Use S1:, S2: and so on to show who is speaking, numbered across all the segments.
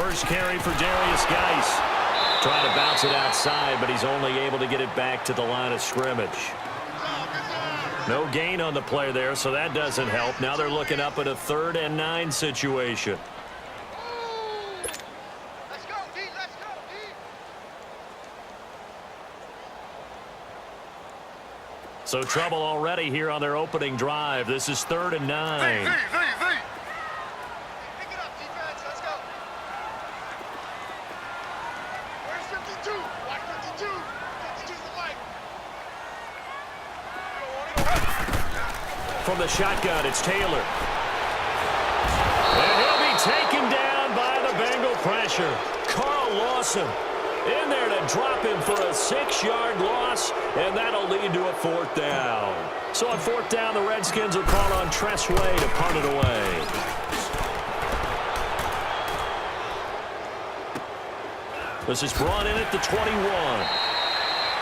S1: first carry for Darius Geis. Trying to bounce it outside, but he's only able to get it back to the line of scrimmage. No gain on the play there, so that doesn't help. Now they're looking up at a 3rd and 9 situation.
S2: Let's go, D. Let's go, D.
S1: So trouble already here on their opening drive. This is 3rd and 9.
S2: Pick it up, defense. Let's go. Where's 52? Watch 52. 52's the mic.
S1: From the shotgun, it's Taylor. And he'll be taken down by the Bengal pressure. Carl Lawson in there to drop him for a 6-yard loss, and that'll lead to a 4th down. So on 4th down, the Redskins will call on Tress Way to punt it away. This is brought in at the 21.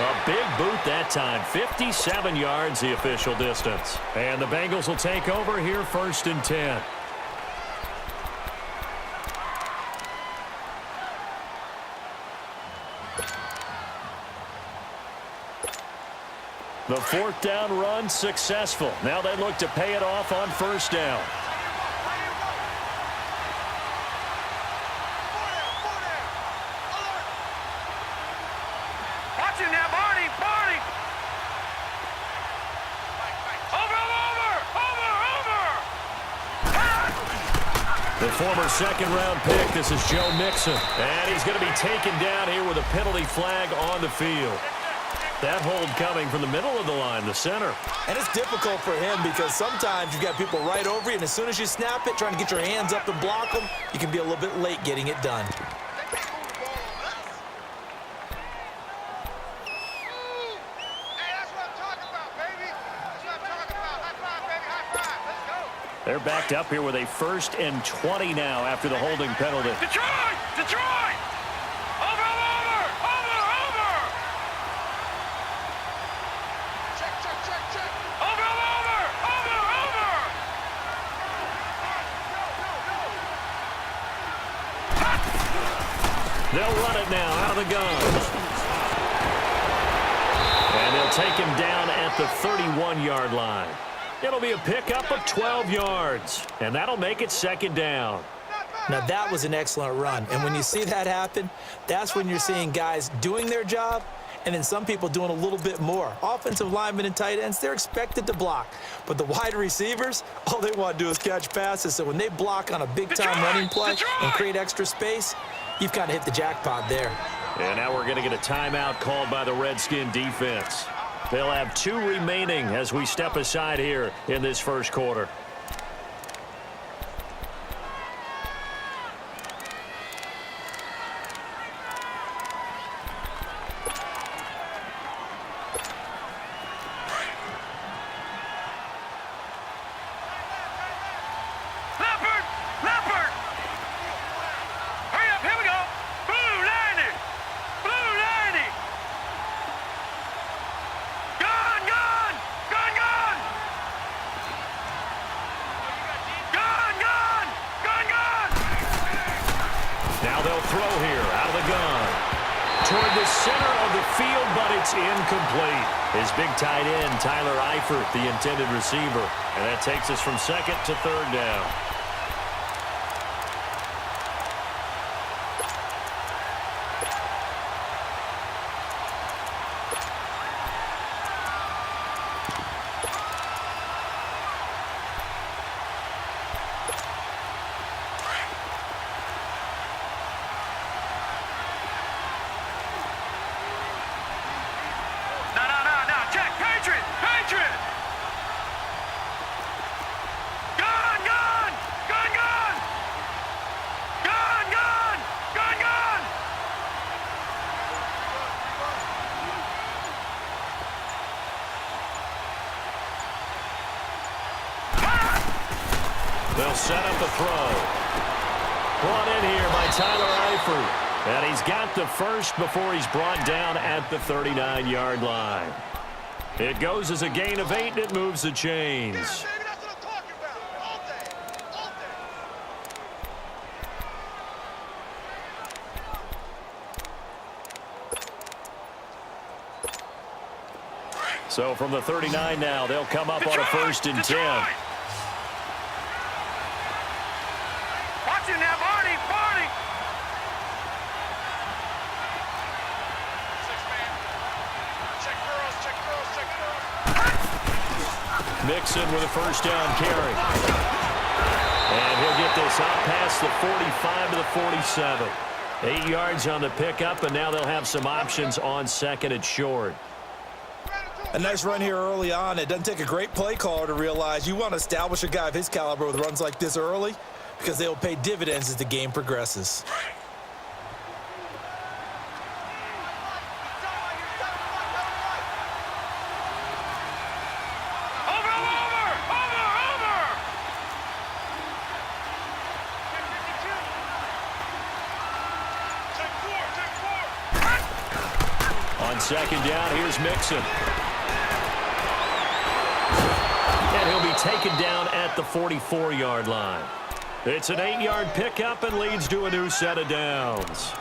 S1: A big boot that time. 57 yards the official distance. And the Bengals will take over here 1st and 10. The 4th down run successful. Now they look to pay it off on 1st down. The former 2nd-round pick, this is Joe Mixon. And he's going to be taken down here with a penalty flag on the field. That hold coming from the middle of the line, the center.
S3: And it's difficult for him because sometimes you've got people right over you, and as soon as you snap it, trying to get your hands up and block them, you can be a little bit late getting it done.
S1: They're backed up here with a 1st and 20 now after the holding penalty.
S2: Detroit! Detroit! Over! Check. Over!
S1: They'll run it now out of the gun. And they'll take him down at the 31-yard line. It'll be a pickup of 12 yards, and that'll make it 2nd down.
S3: Now, that was an excellent run, and when you see that happen, that's when you're seeing guys doing their job and then some people doing a little bit more. Offensive linemen and tight ends, they're expected to block, but the wide receivers, all they want to do is catch passes, so when they block on a big-time running play and create extra space, you've kind of hit the jackpot there.
S1: And now we're going to get a timeout called by the Redskin defense. They'll have 2 remaining as we step aside here in this 1st quarter.
S2: Leopard! Hurry up, here we go! Blue 90!
S1: Now they'll throw here out of the gun. Toward the center of the field, but it's incomplete. His big tight end, Tyler Eifert, the intended receiver. And that takes us from 2nd to 3rd down. They'll set up a throw. Brought in here by Tyler Eifert. And he's got the first before he's brought down at the 39-yard line. It goes as a gain of 8, and it moves the chains. So from the 39 now, they'll come up on a 1st and 10.
S2: Watch it now, Barney, Barney. Six-man. Check girls, check girls, check girls.
S1: Mixon with a 1st down carry. And he'll get this out past the 45 to the 47. 8 yards on the pickup, and now they'll have some options on 2nd and short.
S3: A nice run here early on. It doesn't take a great play caller to realize you want to establish a guy of his caliber with runs like this early because they will pay dividends as the game progresses.
S1: On 2nd down, here's Mixon. And he'll be taken down at the 44-yard line. It's an 8-yard pickup and leads to a new set of downs.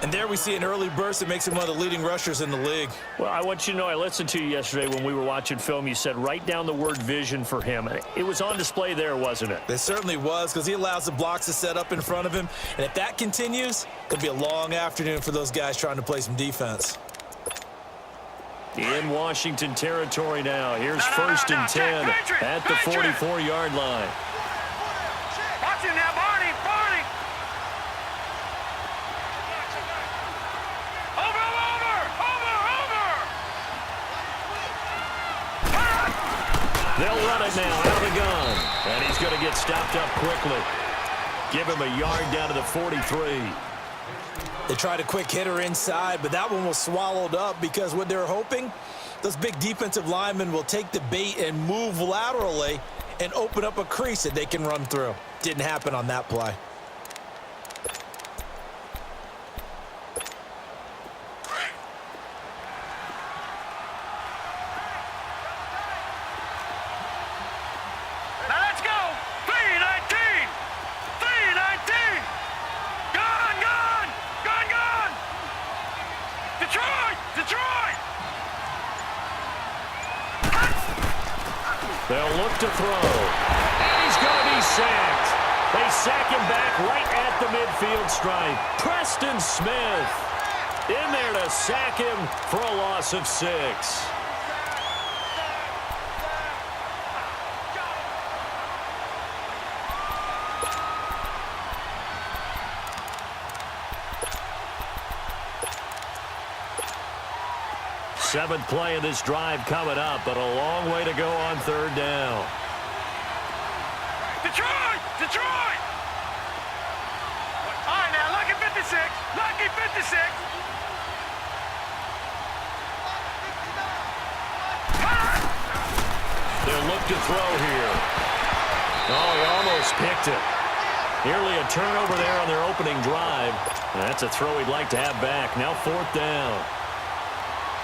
S3: And there we see an early burst that makes him one of the leading rushers in the league.
S1: Well, I want you to know, I listened to you yesterday when we were watching film. You said write down the word vision for him. It was on display there, wasn't it?
S3: It certainly was, because he allows the blocks to set up in front of him. And if that continues, it'll be a long afternoon for those guys trying to play some defense.
S1: In Washington territory now. Here's 1st and 10 at the 44-yard line.
S2: Watch it now, Barney, Barney. Over.
S1: They'll run it now out of the gun. And he's going to get stopped up quickly. Give him a yard down to the 43.
S3: They tried a quick hitter inside, but that one was swallowed up because what they're hoping, those big defensive linemen will take the bait and move laterally and open up a crease that they can run through. Didn't happen on that play.
S2: Now let's go. 319. 319. Gone. Detroit.
S1: They'll look to throw. And he's going to be sacked. They sack him back right at the midfield stripe. Preston Smith in there to sack him for a loss of 6. Seventh play of this drive coming up, but a long way to go on 3rd down.
S2: Detroit. All right, now, lucky 56. Lucky 56.
S1: They'll look to throw here. Oh, he almost picked it. Nearly a turnover there on their opening drive. That's a throw he'd like to have back. Now 4th down.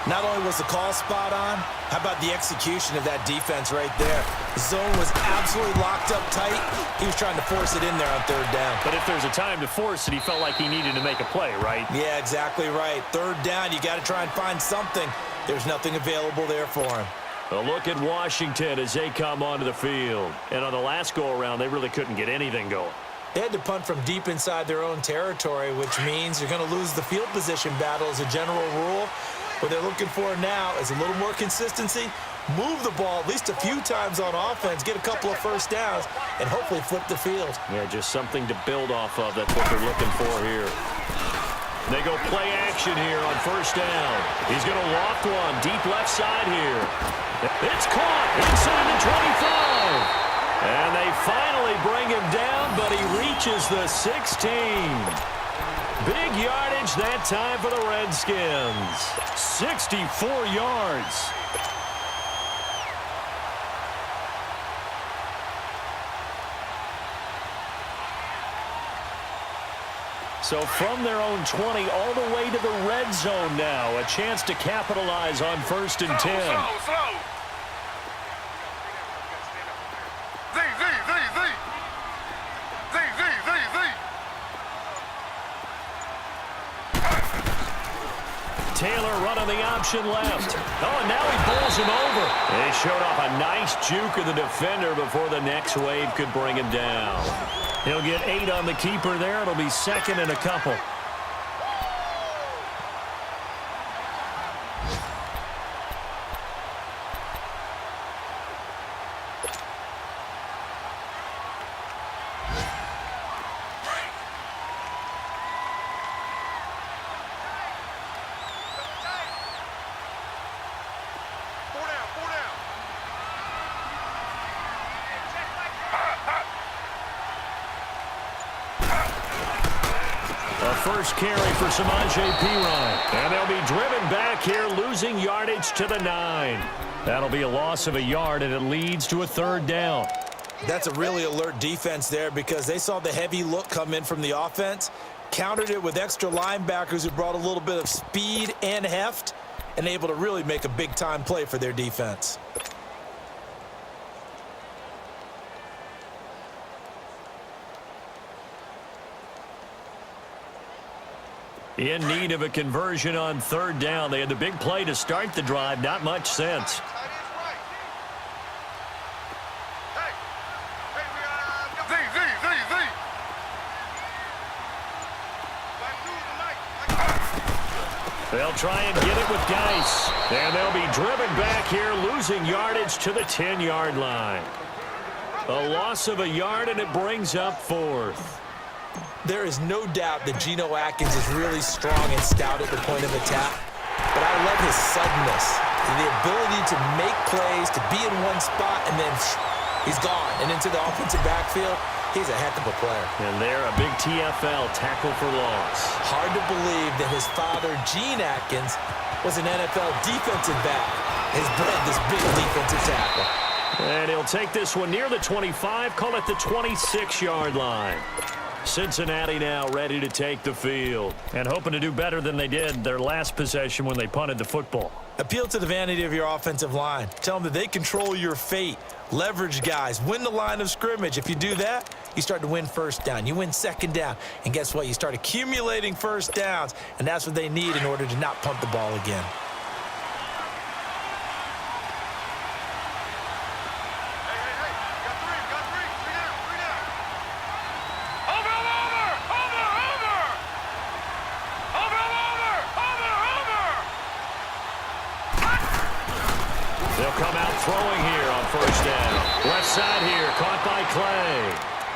S3: Not only was the call spot on, how about the execution of that defense right there? The zone was absolutely locked up tight. He was trying to force it in there on 3rd down.
S1: But if there's a time to force it, he felt like he needed to make a play, right?
S3: Yeah, exactly right. 3rd down, you got to try and find something. There's nothing available there for him.
S1: A look at Washington as they come onto the field. And on the last go-around, they really couldn't get anything going.
S3: They had to punt from deep inside their own territory, which means you're going to lose the field position battle as a general rule. What they're looking for now is a little more consistency, move the ball at least a few times on offense, get a couple of 1st downs, and hopefully flip the field.
S1: Yeah, just something to build off of. That's what they're looking for here. They go play action here on 1st down. He's going to loft one deep left side here. It's caught inside the 25. And they finally bring him down, but he reaches the 16. Big yardage that time for the Redskins. 64 yards. So from their own 20 all the way to the red zone now. A chance to capitalize on 1st and 10.
S2: Slow.
S1: Taylor running the option left. Oh, and now he bowls him over. They showed off a nice juke of the defender before the next wave could bring him down. He'll get 8 on the keeper there. It'll be second and a couple. First carry for Samaje Perine. And they'll be driven back here, losing yardage to the 9. That'll be a loss of a yard, and it leads to a third down.
S3: That's a really alert defense there because they saw the heavy look come in from the offense, countered it with extra linebackers who brought a little bit of speed and heft, and able to really make a big-time play for their defense.
S1: In need of a conversion on third down. They had the big play to start the drive. Not much sense. They'll try and get it with Geis. And they'll be driven back here, losing yardage to the 10-yard line. A loss of a yard, and it brings up fourth.
S3: There is no doubt that Geno Atkins is really strong and stout at the point of attack, but I love his suddenness, the ability to make plays, to be in one spot, and then he's gone and into the offensive backfield. He's a heck of a player.
S1: And they're a big TFL tackle for loss.
S3: Hard to believe that his father, Gene Atkins, was an NFL defensive back. Has bred this big defensive tackle.
S1: And he'll take this one near the 25, call it the 26-yard line. Cincinnati now ready to take the field and hoping to do better than they did their last possession when they punted the football.
S3: Appeal to the vanity of your offensive line. Tell them that they control your fate. Leverage guys. Win the line of scrimmage. If you do that, you start to win first down. You win second down. And guess what? You start accumulating first downs, and that's what they need in order to not punt the ball again.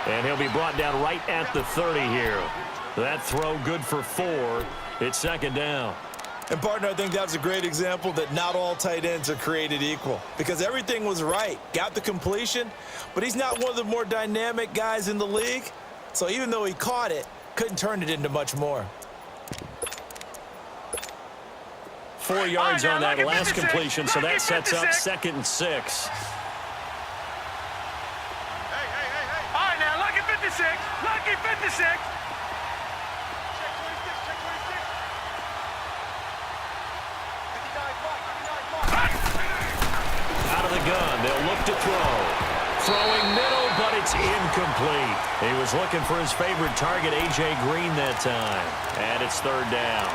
S1: And he'll be brought down right at the 30 here. That throw good for 4. It's second down.
S3: And, partner, I think that's a great example that not all tight ends are created equal because everything was right. Got the completion, but he's not one of the more dynamic guys in the league. So even though he caught it, couldn't turn it into much more.
S1: 4 yards on that last completion, so that sets up 2nd and 6.
S2: Lucky 56. Check 26, check 26.
S1: Out of the gun, they'll look to throw. Throwing middle, but it's incomplete. He was looking for his favorite target, A.J. Green, that time. And it's third down.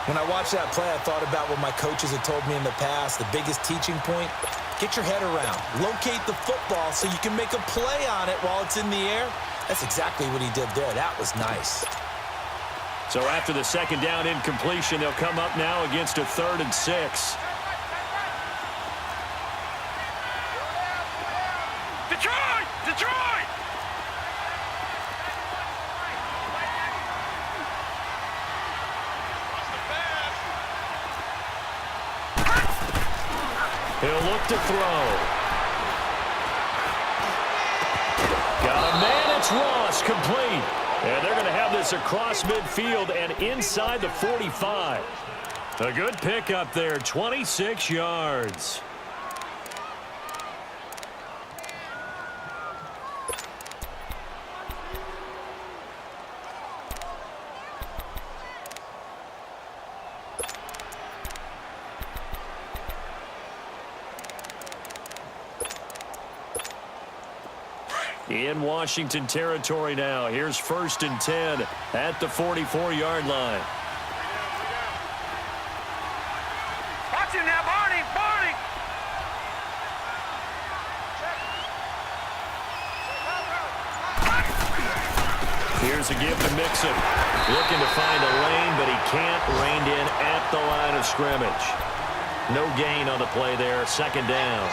S3: When I watched that play, I thought about what my coaches had told me in the past. The biggest teaching point, get your head around. Locate the football so you can make a play on it while it's in the air. That's exactly what he did there. That was nice.
S1: So after the second down incompletion, they'll come up now against a 3rd and 6.
S2: Detroit! Detroit!
S1: He'll look to throw. Got a man, it's Ross, complete. And they're going to have this across midfield and inside the 45. A good pickup there, 26 yards. In Washington territory now. Here's 1st and 10 at the 44-yard line. Here's a give to Mixon. Looking to find a lane, but he can't. Reined in at the line of scrimmage. No gain on the play there. Second down.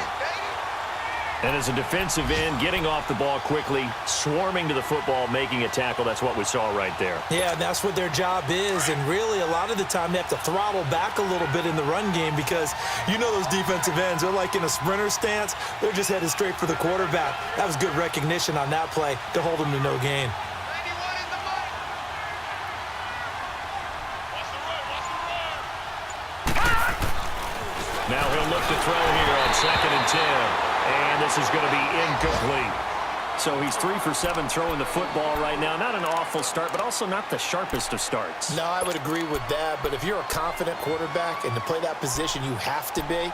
S1: And as a defensive end, getting off the ball quickly, swarming to the football, making a tackle, that's what we saw right there.
S3: Yeah, that's what their job is. And really, a lot of the time, they have to throttle back a little bit in the run game because you know those defensive ends, they're like in a sprinter stance. They're just headed straight for the quarterback. That was good recognition on that play to hold them to no gain.
S1: Now he'll look to throw here on 2nd and 10. And this is going to be incomplete. So he's 3 for 7 throwing the football right now. Not an awful start, but also not the sharpest of starts.
S3: No, I would agree with that. But if you're a confident quarterback and to play that position you have to be,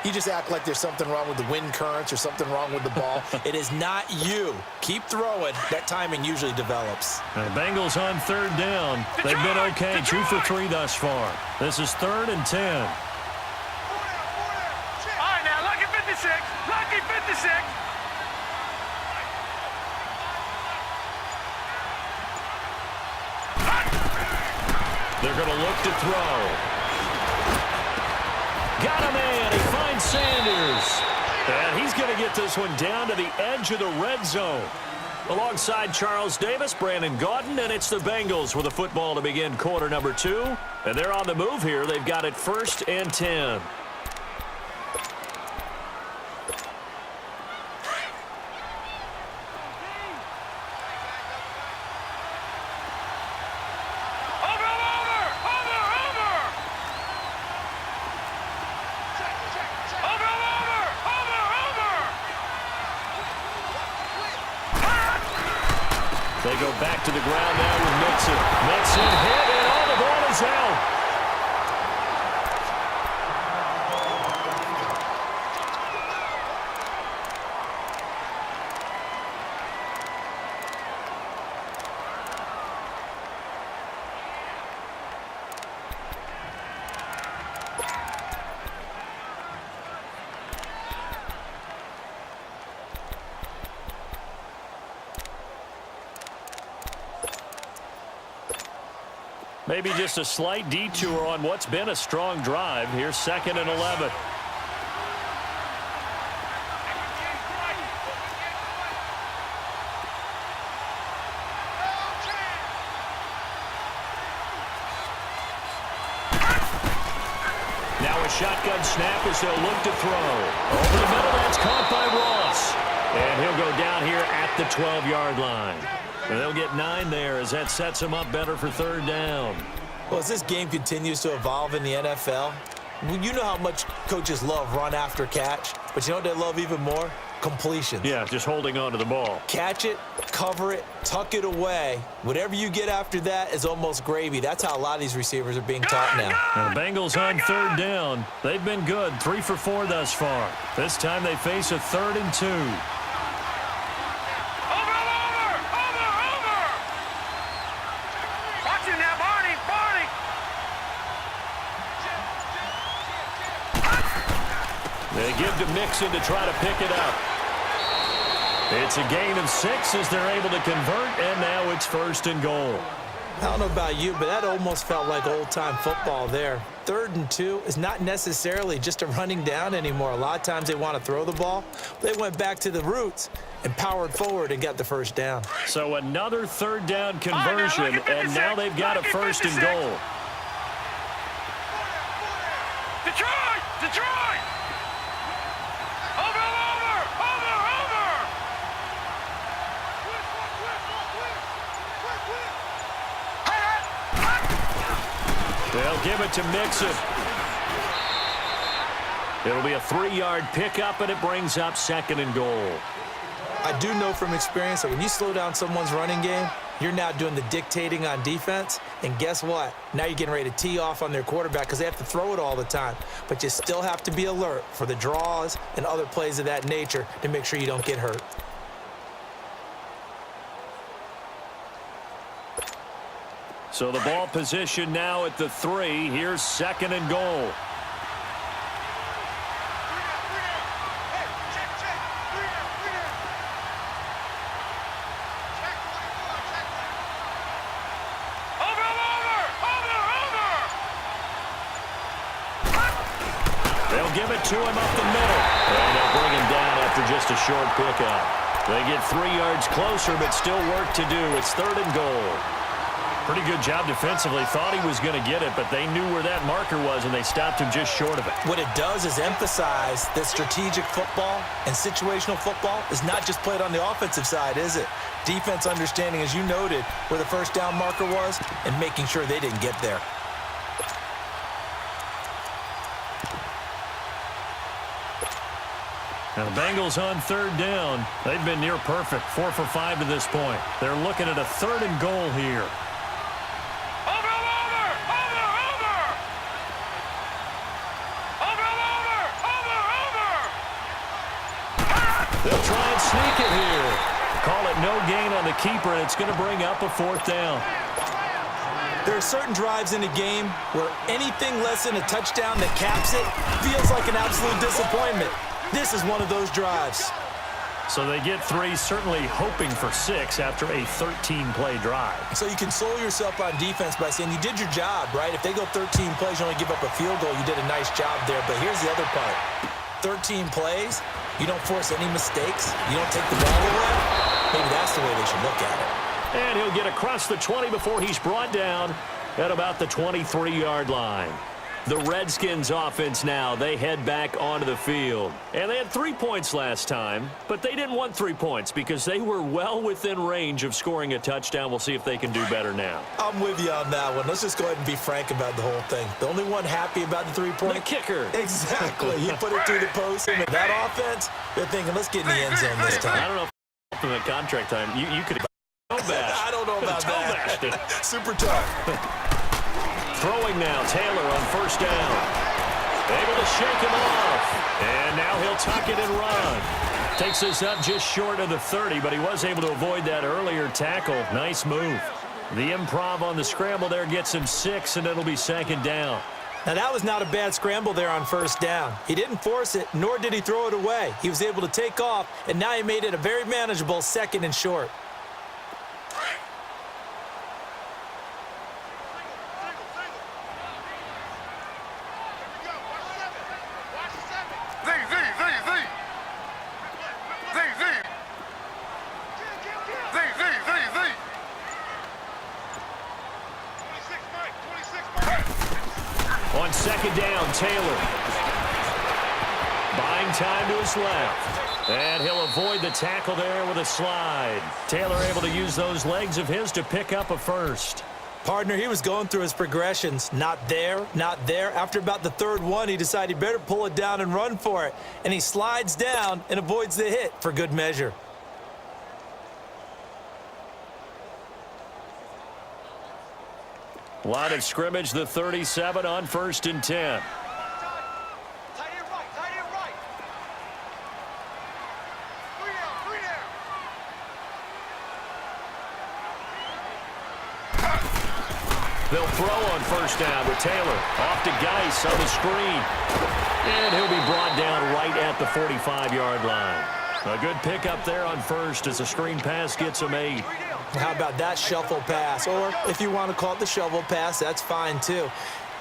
S3: you just act like there's something wrong with the wind currents or something wrong with the ball. It is not you. Keep throwing. That timing usually develops.
S1: The Bengals on 3rd down. They've been okay. 2 for 3 thus far. This is 3rd and 10.
S2: Lucky 56.
S1: They're going to look to throw. Got a man. He finds Sanders. And he's going to get this one down to the edge of the red zone. Alongside Charles Davis, Brandon Gaudin, and it's the Bengals with the football to begin quarter number 2. And they're on the move here. They've got it 1st and 10. They go back to the ground now with Mixon. Mixon hit, and all the ball is out. Maybe just a slight detour on what's been a strong drive. Here's 2nd and 11. Now a shotgun snap as they'll look to throw. Over the middle, that's caught by Ross. And he'll go down here at the 12-yard line. And they'll get 9 there as that sets him up better for 3rd down.
S3: Well, as this game continues to evolve in the NFL, you know how much coaches love run after catch, but you know what they love even more? Completions.
S1: Yeah, just holding on to the ball.
S3: Catch it, cover it, tuck it away. Whatever you get after that is almost gravy. That's how a lot of these receivers are being taught now.
S1: The Bengals on 3rd down. They've been good, 3 for 4 thus far. This time they face a 3rd and 2. They give to Mixon to try to pick it up. It's a gain of 6 as they're able to convert, and now it's 1st and goal.
S3: I don't know about you, but that almost felt like old-time football there. 3rd and 2 is not necessarily just a running down anymore. A lot of times they want to throw the ball. They went back to the roots and powered forward and got the 1st down.
S1: So another 3rd down conversion, and now they've got a 1st and goal.
S2: Detroit! Detroit! Over!
S1: They'll give it to Mixon. It'll be a 3-yard pickup, and it brings up 2nd and goal.
S3: I do know from experience that when you slow down someone's running game, you're now doing the dictating on defense. And guess what? Now you're getting ready to tee off on their quarterback because they have to throw it all the time. But you still have to be alert for the draws and other plays of that nature to make sure you don't get hurt.
S1: So the ball position now at the 3. Here's 2nd and goal. pursue him up the middle. And they'll bring him down after just a short pickup. They get 3 yards closer, but still work to do. It's 3rd and goal. Pretty good job defensively. Thought he was going to get it, but they knew where that marker was, and they stopped him just short of it.
S3: What it does is emphasize that strategic football and situational football is not just played on the offensive side, is it? Defense understanding, as you noted, where the first down marker was and making sure they didn't get there.
S1: Now the Bengals on 3rd down. They've been near perfect, 4 for 5 to this point. They're looking at a 3rd and goal here. They'll try and sneak it here. Call it no gain on the keeper, and it's going to bring up a 4th down.
S3: There are certain drives in a game where anything less than a touchdown that caps it feels like an absolute disappointment. This is one of those drives.
S1: So they get 3, certainly hoping for 6 after a 13-play drive.
S3: So you console yourself on defense by saying you did your job, right? If they go 13 plays, you only give up a field goal, you did a nice job there. But here's the other part. 13 plays, you don't force any mistakes, you don't take the ball away. Maybe that's the way they should look at it.
S1: And he'll get across the 20 before he's brought down at about the 23-yard line. The Redskins offense now, they head back onto the field. And they had 3 points last time, but they didn't want 3 points because they were well within range of scoring a touchdown. We'll see if they can do better now.
S3: I'm with you on that one. Let's just go ahead and be frank about the whole thing. The only one happy about the 3-point?
S1: The kicker.
S3: Exactly. He put it through the post. And that offense, they're thinking, let's get in the end zone this time.
S1: I don't know if from the contract time, you could have
S3: I don't know about that. Super tough.
S1: Throwing now, Taylor on 1st down. Able to shake him off. And now he'll tuck it and run. Takes this up just short of the 30, but he was able to avoid that earlier tackle. Nice move. The improv on the scramble there gets him 6, and it'll be 2nd down.
S3: Now, that was not a bad scramble there on 1st down. He didn't force it, nor did he throw it away. He was able to take off, and now he made it a very manageable 2nd and short.
S1: On 2nd down, Taylor. Buying time to his left. And he'll avoid the tackle there with a slide. Taylor able to use those legs of his to pick up a 1st.
S3: Partner, he was going through his progressions. Not there, not there. After about the 3rd one, he decided he better pull it down and run for it. And he slides down and avoids the hit for good measure.
S1: Line of scrimmage, the 37 on 1st and 10. They'll throw on 1st down with Taylor. Off to Geis on the screen. And he'll be brought down right at the 45-yard line. A good pickup there on 1st as a screen pass gets him 8.
S3: How about that shuffle pass? Or if you want to call it the shovel pass, that's fine too.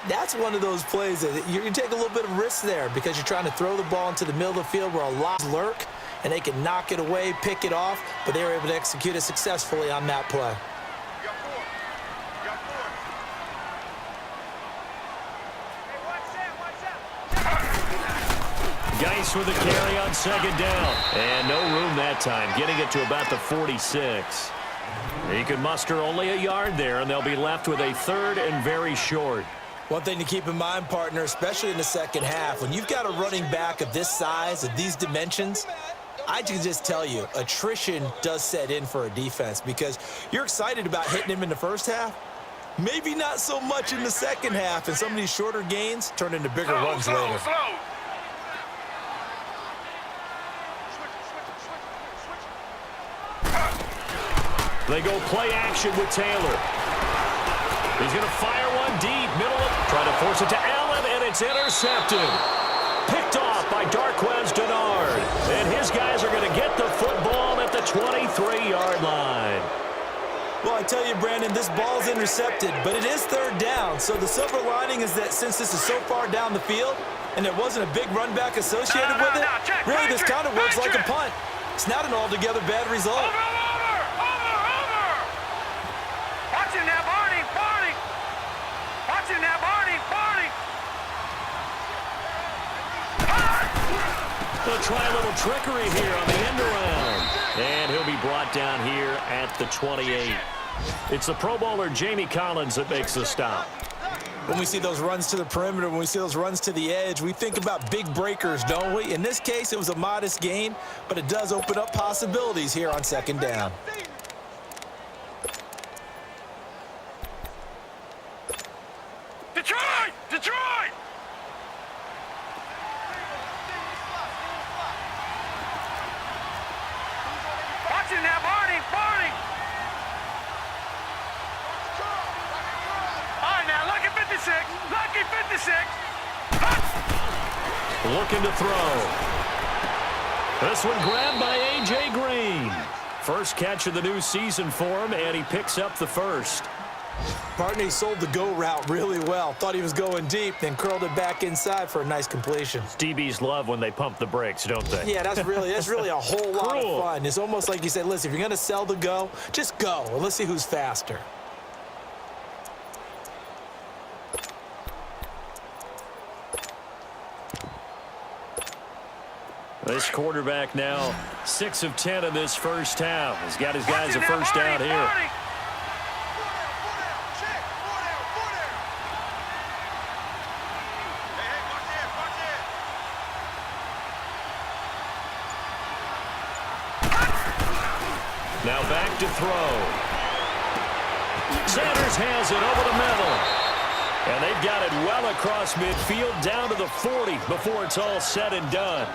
S3: That's one of those plays that you take a little bit of risk there because you're trying to throw the ball into the middle of the field where a lot lurk, and they can knock it away, pick it off, but they were able to execute it successfully on that play.
S1: Geis with a carry on 2nd down. And no room that time, getting it to about the 46. He can muster only a yard there, and they'll be left with a 3rd and very short.
S3: One thing to keep in mind, partner, especially in the second half, when you've got a running back of this size, of these dimensions, I can just tell you, attrition does set in for a defense because you're excited about hitting him in the first half. Maybe not so much in the second half, and some of these shorter gains turn into bigger runs later.
S1: They go play action with Taylor. He's going to fire one deep, middle of, try to force it to Allen, and it's intercepted. Picked off by Darquez Denard. And his guys are going to get the football at the 23-yard line.
S3: Well, I tell you, Brandon, this ball's intercepted, but it is third down. So the silver lining is that since this is so far down the field and there wasn't a big run back associated with it, really this kind of works like a punt. It's not an altogether bad result.
S2: Over! Watch him now, Barney! Watch him now, Barney!
S1: They'll try a little trickery here on the end around. And he'll be brought down here at the 28. It's the Pro Bowler Jamie Collins that makes the stop.
S3: When we see those runs to the perimeter, when we see those runs to the edge, we think about big breakers, don't we? In this case, it was a modest gain, but it does open up possibilities here on second down.
S2: Detroit! Watch him now, Barney! All right, now, lucky 56!
S1: Looking to throw. This one grabbed by A.J. Green. First catch of the new season for him, and he picks up the first.
S3: Barney sold the go route really well. Thought he was going deep, then curled it back inside for a nice completion.
S1: DBs love when they pump the brakes, don't they?
S3: Yeah, that's really a whole lot of fun. It's almost like you say, listen, if you're going to sell the go, just go, and let's see who's faster.
S1: This quarterback now 6 of 10 in this first half. He's got his guys a first down here. Now back to throw. Sanders has it over the middle. And they've got it well across midfield down to the 40 before it's all said and done.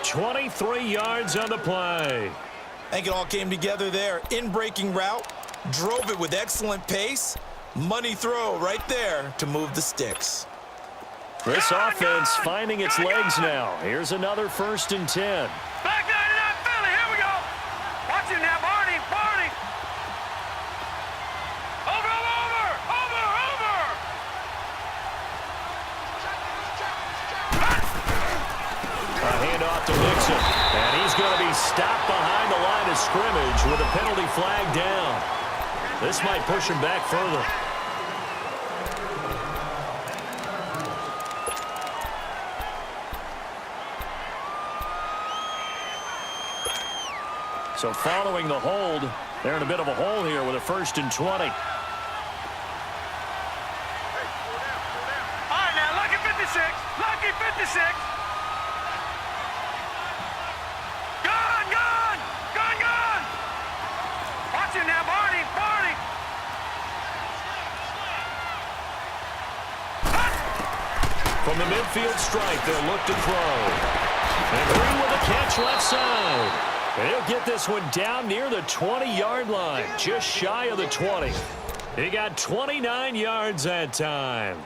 S1: 23 yards on the play.
S3: I think it all came together there. In-breaking route, drove it with excellent pace. Money throw right there to move the sticks.
S1: This offense finding its legs now. Here's another 1st and 10.
S2: Back 99 Philly, here we go. Watch him now, Barney. Over.
S1: A handoff to Mixon. And he's going to be stopped behind the line of scrimmage with a penalty flag down. This might push him back further. So following the hold, they're in a bit of a hole here with a 1st and 20.
S2: All right, now, lucky 56. Gun. Watch him now, Barney.
S1: From the midfield strike, they'll look to throw. And Green with a catch left side. He'll get this one down near the 20-yard line, just shy of the 20. He got 29 yards that time.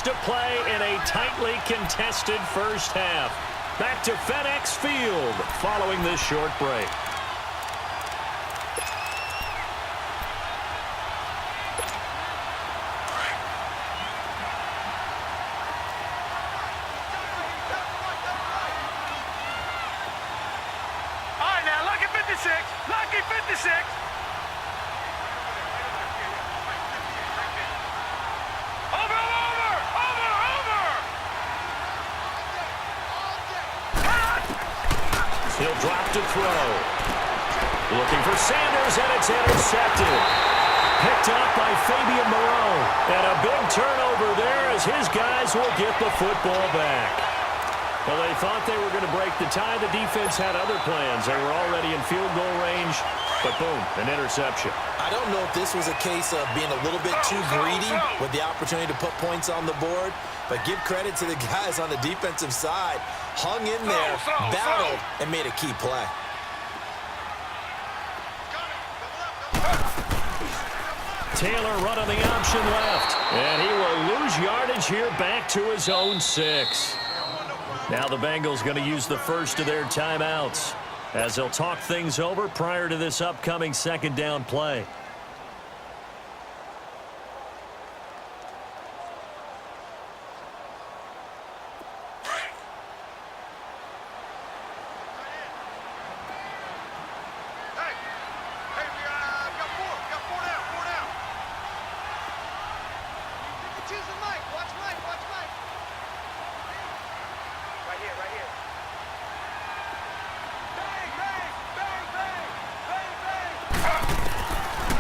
S1: To play in a tightly contested first half. Back to FedEx Field following this short break.
S2: All right, now, lucky 56.
S1: He'll drop to throw. Looking for Sanders, and it's intercepted. Picked up by Fabian Moreau. And a big turnover there as his guys will get the football back. Well, they thought they were going to break the tie. The defense had other plans. They were already in field goal range. But boom, an interception.
S3: I don't know if this was a case of being a little bit too greedy with the opportunity to put points on the board, but give credit to the guys on the defensive side. Hung in there, battled, and made a key play.
S1: Taylor running the option left. And he will lose yardage here back to his own 6. Now the Bengals going to use the first of their timeouts as they'll talk things over prior to this upcoming second down play.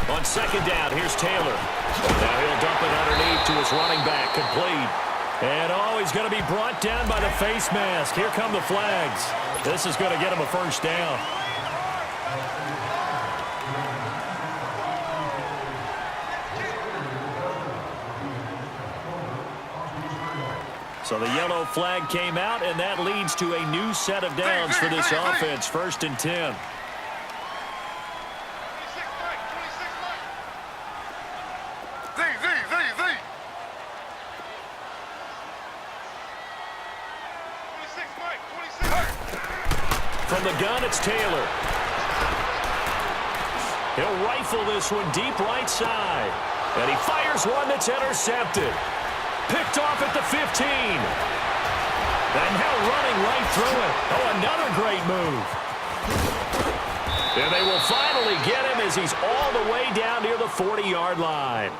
S1: On second down, here's Taylor. Now he'll dump it underneath to his running back, complete. And he's going to be brought down by the face mask. Here come the flags. This is going to get him a first down. So the yellow flag came out, and that leads to a new set of downs for this offense. 1st and 10. From the gun, it's Taylor. He'll rifle this one deep right side. And he fires one that's intercepted. Picked off at the 15. And now running right through it. Oh, another great move. And they will finally get him as he's all the way down near the 40-yard line.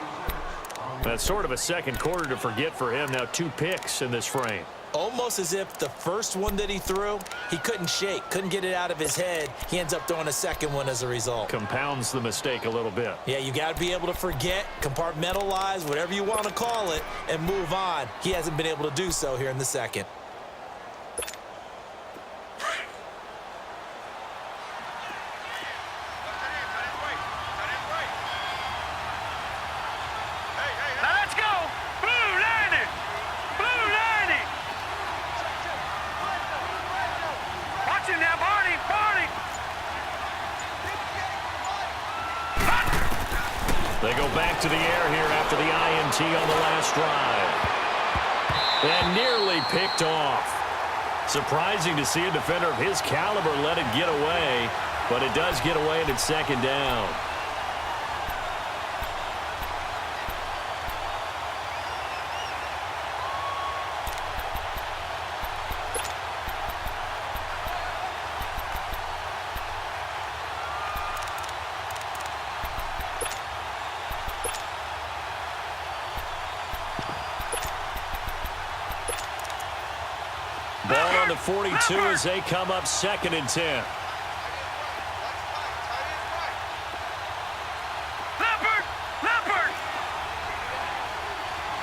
S1: That's sort of a second quarter to forget for him. Now 2 picks in this frame.
S3: Almost as if the first one that he threw, he couldn't shake, couldn't get it out of his head. He ends up throwing a second one as a result.
S1: Compounds the mistake a little bit.
S3: Yeah, you got to be able to forget, compartmentalize, whatever you want to call it, and move on. He hasn't been able to do so here in the second.
S1: They go back to the air here after the INT on the last drive. And nearly picked off. Surprising to see a defender of his caliber let it get away, but it does get away and it's second down. Ball on the 42 as they come up 2nd and 10.
S2: Leopard!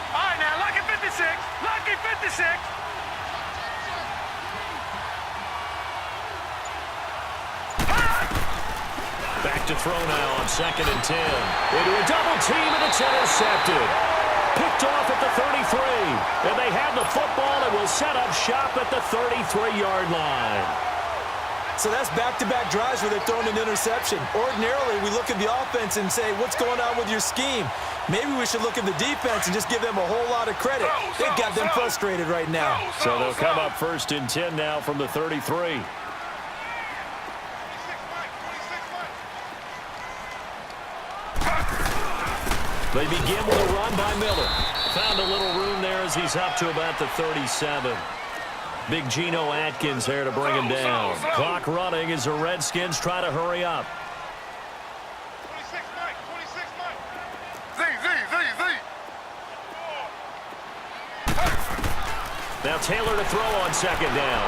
S2: All right, now, lucky 56. Lucky 56.
S1: Back to throw now on 2nd and 10. Into a double team, and it's intercepted. Picked off at the 33. And they have the football and will set up shop at the 33-yard line.
S3: So that's back-to-back drives where they're throwing an interception. Ordinarily, we look at the offense and say, what's going on with your scheme? Maybe we should look at the defense and just give them a whole lot of credit. They've got them frustrated right now.
S1: So they'll come up 1st and 10 now from the 33. They begin with a run by Miller. Found a little room there as he's up to about the 37. Big Geno Atkins there to bring him down. Clock running as the Redskins try to hurry up.
S2: 26, Mike. 26, Mike. Z.
S1: Now Taylor to throw on 2nd down.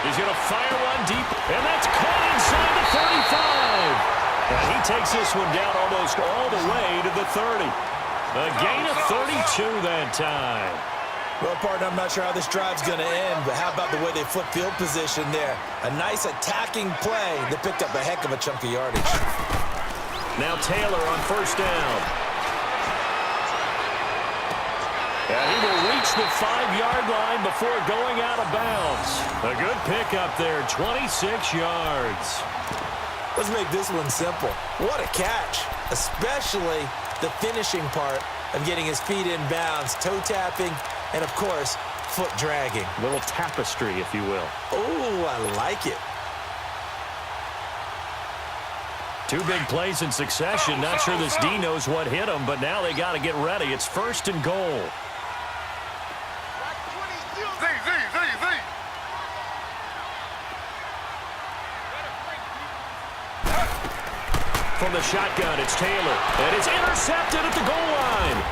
S1: He's going to fire one deep, and that's caught inside the 35. And he takes this one down almost all the way to the 30. A gain of 32 that time.
S3: Well, partner, I'm not sure how this drive's going to end, but how about the way they flip field position there? A nice attacking play that picked up a heck of a chunk of yardage.
S1: Now Taylor on 1st down. And he will reach the 5-yard line before going out of bounds. A good pickup there, 26 yards.
S3: Let's make this one simple. What a catch. especially the finishing part of getting his feet in bounds, toe tapping, and, of course, foot dragging.
S1: A little tapestry, if you will.
S3: Oh, I like it.
S1: Two big plays in succession. Not sure this D knows what hit him, but now they got to get ready. It's 1st and goal. From the shotgun, it's Taylor. And it's intercepted at the goal line.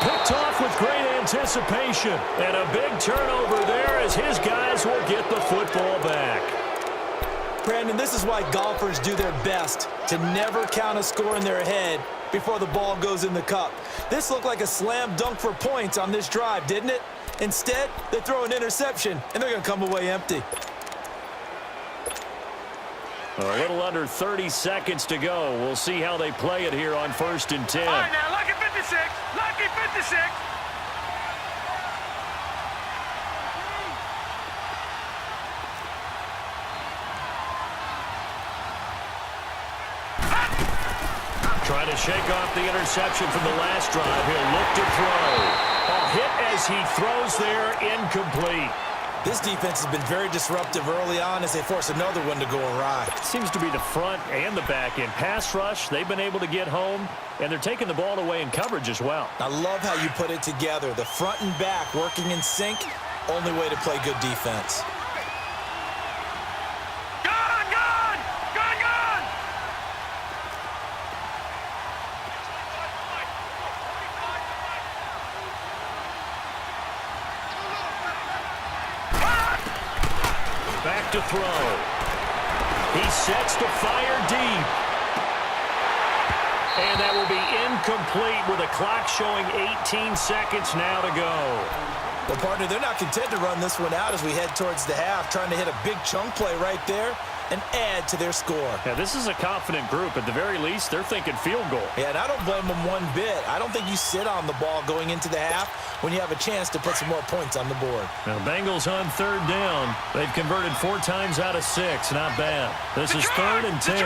S1: Picked off with great anticipation. And a big turnover there as his guys will get the football back.
S3: Brandon, this is why golfers do their best to never count a score in their head before the ball goes in the cup. This looked like a slam dunk for points on this drive, didn't it? Instead, they throw an interception, and they're going to come away empty.
S1: A little under 30 seconds to go. We'll see how they play it here on 1st and 10.
S2: All right, now, lucky 56. Lucky 56.
S1: Trying to shake off the interception from the last drive. He'll look to throw. A hit as he throws there, incomplete.
S3: This defense has been very disruptive early on as they force another one to go awry.
S1: Seems to be the front and the back end. Pass rush, they've been able to get home, and they're taking the ball away in coverage as well.
S3: I love how you put it together. The front and back working in sync, only way to play good defense.
S1: Back to throw. He sets to fire deep. And that will be incomplete with a clock showing 18 seconds now to go.
S3: Well, partner, they're not content to run this one out as we head towards the half, trying to hit a big chunk play right there and add to their score.
S1: Yeah, this is a confident group. At the very least, they're thinking field goal.
S3: Yeah, and I don't blame them one bit. I don't think you sit on the ball going into the half when you have a chance to put some more points on the board.
S1: Now, Bengals on 3rd down. They've converted 4 times out of 6. Not bad. This is 3rd and 10.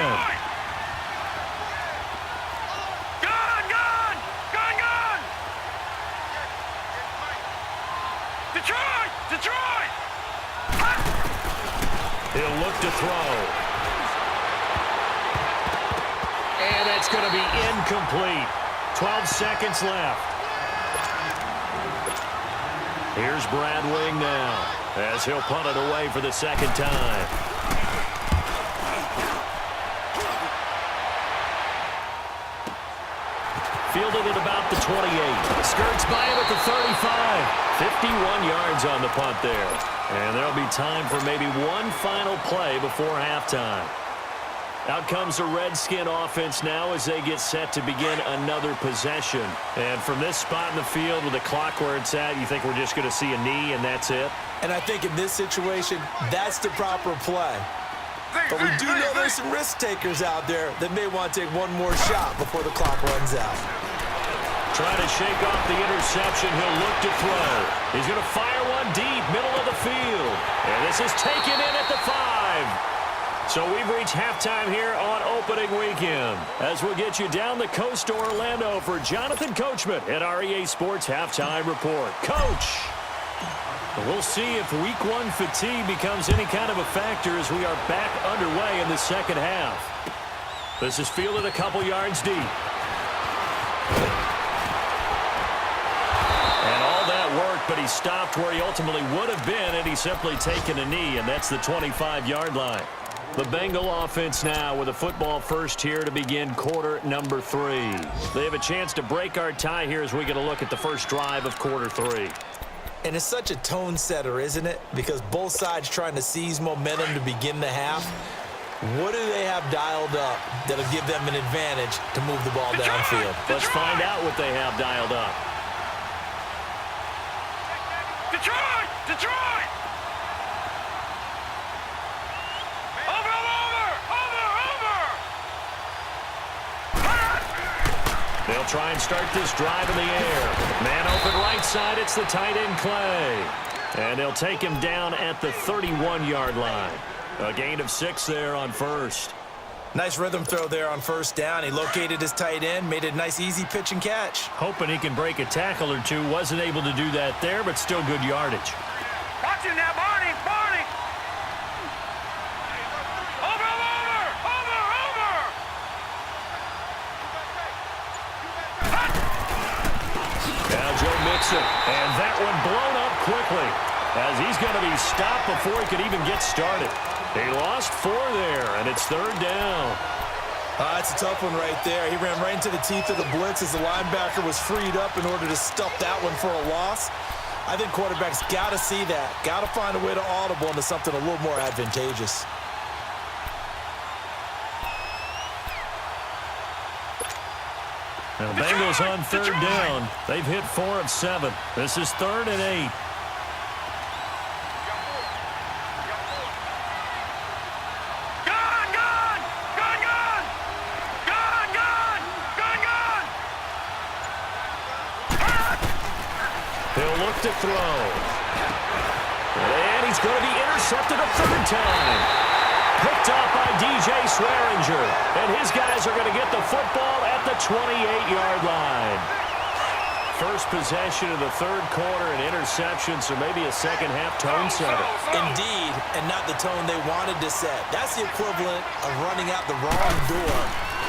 S2: Detroit!
S1: He'll look to throw. And that's going to be incomplete. 12 seconds left. Here's Brad Wing now as he'll punt it away for the 2nd time. Fielded at about the 28. Skirts by him at the 35. 51 yards on the punt there. And there'll be time for maybe one final play before halftime. Out comes the Redskin offense now as they get set to begin another possession. And from this spot in the field with the clock where it's at, you think we're just going to see a knee and that's it?
S3: And I think in this situation, that's the proper play. But we do know there's some risk takers out there that may want to take one more shot before the clock runs out.
S1: Trying to shake off the interception. He'll look to throw. He's going to fire one deep, middle of the field. And this is taken in at the 5. So we've reached halftime here on opening weekend. As we'll get you down the coast to Orlando for Jonathan Coachman at our EA Sports Halftime Report. Coach! We'll see if Week 1 fatigue becomes any kind of a factor as we are back underway in the second half. This is fielded a couple yards deep. And all that worked, but he stopped where he ultimately would have been, and he's simply taken a knee, and that's the 25-yard line. The Bengal offense now with a football first here to begin quarter number 3. They have a chance to break our tie here as we get a look at the first drive of quarter 3.
S3: And it's such a tone setter, isn't it? Because both sides trying to seize momentum to begin the half. What do they have dialed up that'll give them an advantage to move the ball downfield?
S1: Let's find out what they have dialed up.
S2: Detroit! Detroit!
S1: They'll try and start this drive in the air. Man open right side, it's the tight end Clay. And they'll take him down at the 31-yard line. A gain of 6 there on first.
S3: Nice rhythm throw there on first down. He located his tight end, made a nice easy pitch and catch.
S1: Hoping he can break a tackle or two. Wasn't able to do that there, but still good yardage.
S2: Watch him now, Barney. Barney. Over.
S1: Now Joe Mixon, and that one blown up quickly as he's going to be stopped before he could even get started. He lost 4 there, and it's third down.
S3: That's a tough one right there. He ran right into the teeth of the blitz as the linebacker was freed up in order to stuff that one for a loss. I think quarterbacks got to see that. Got to find a way to audible into something a little more advantageous.
S1: Now the Bengals on third down. They've hit 4 of 7. This is 3rd and 8. He'll look to throw. And he's going to be intercepted a 3rd time. Picked up by DJ Swearinger. And his guys are going to get the football at the 28-yard line. First possession of the 3rd quarter, an interception, so maybe a second-half tone setter.
S3: Indeed, and not the tone they wanted to set. That's the equivalent of running out the wrong door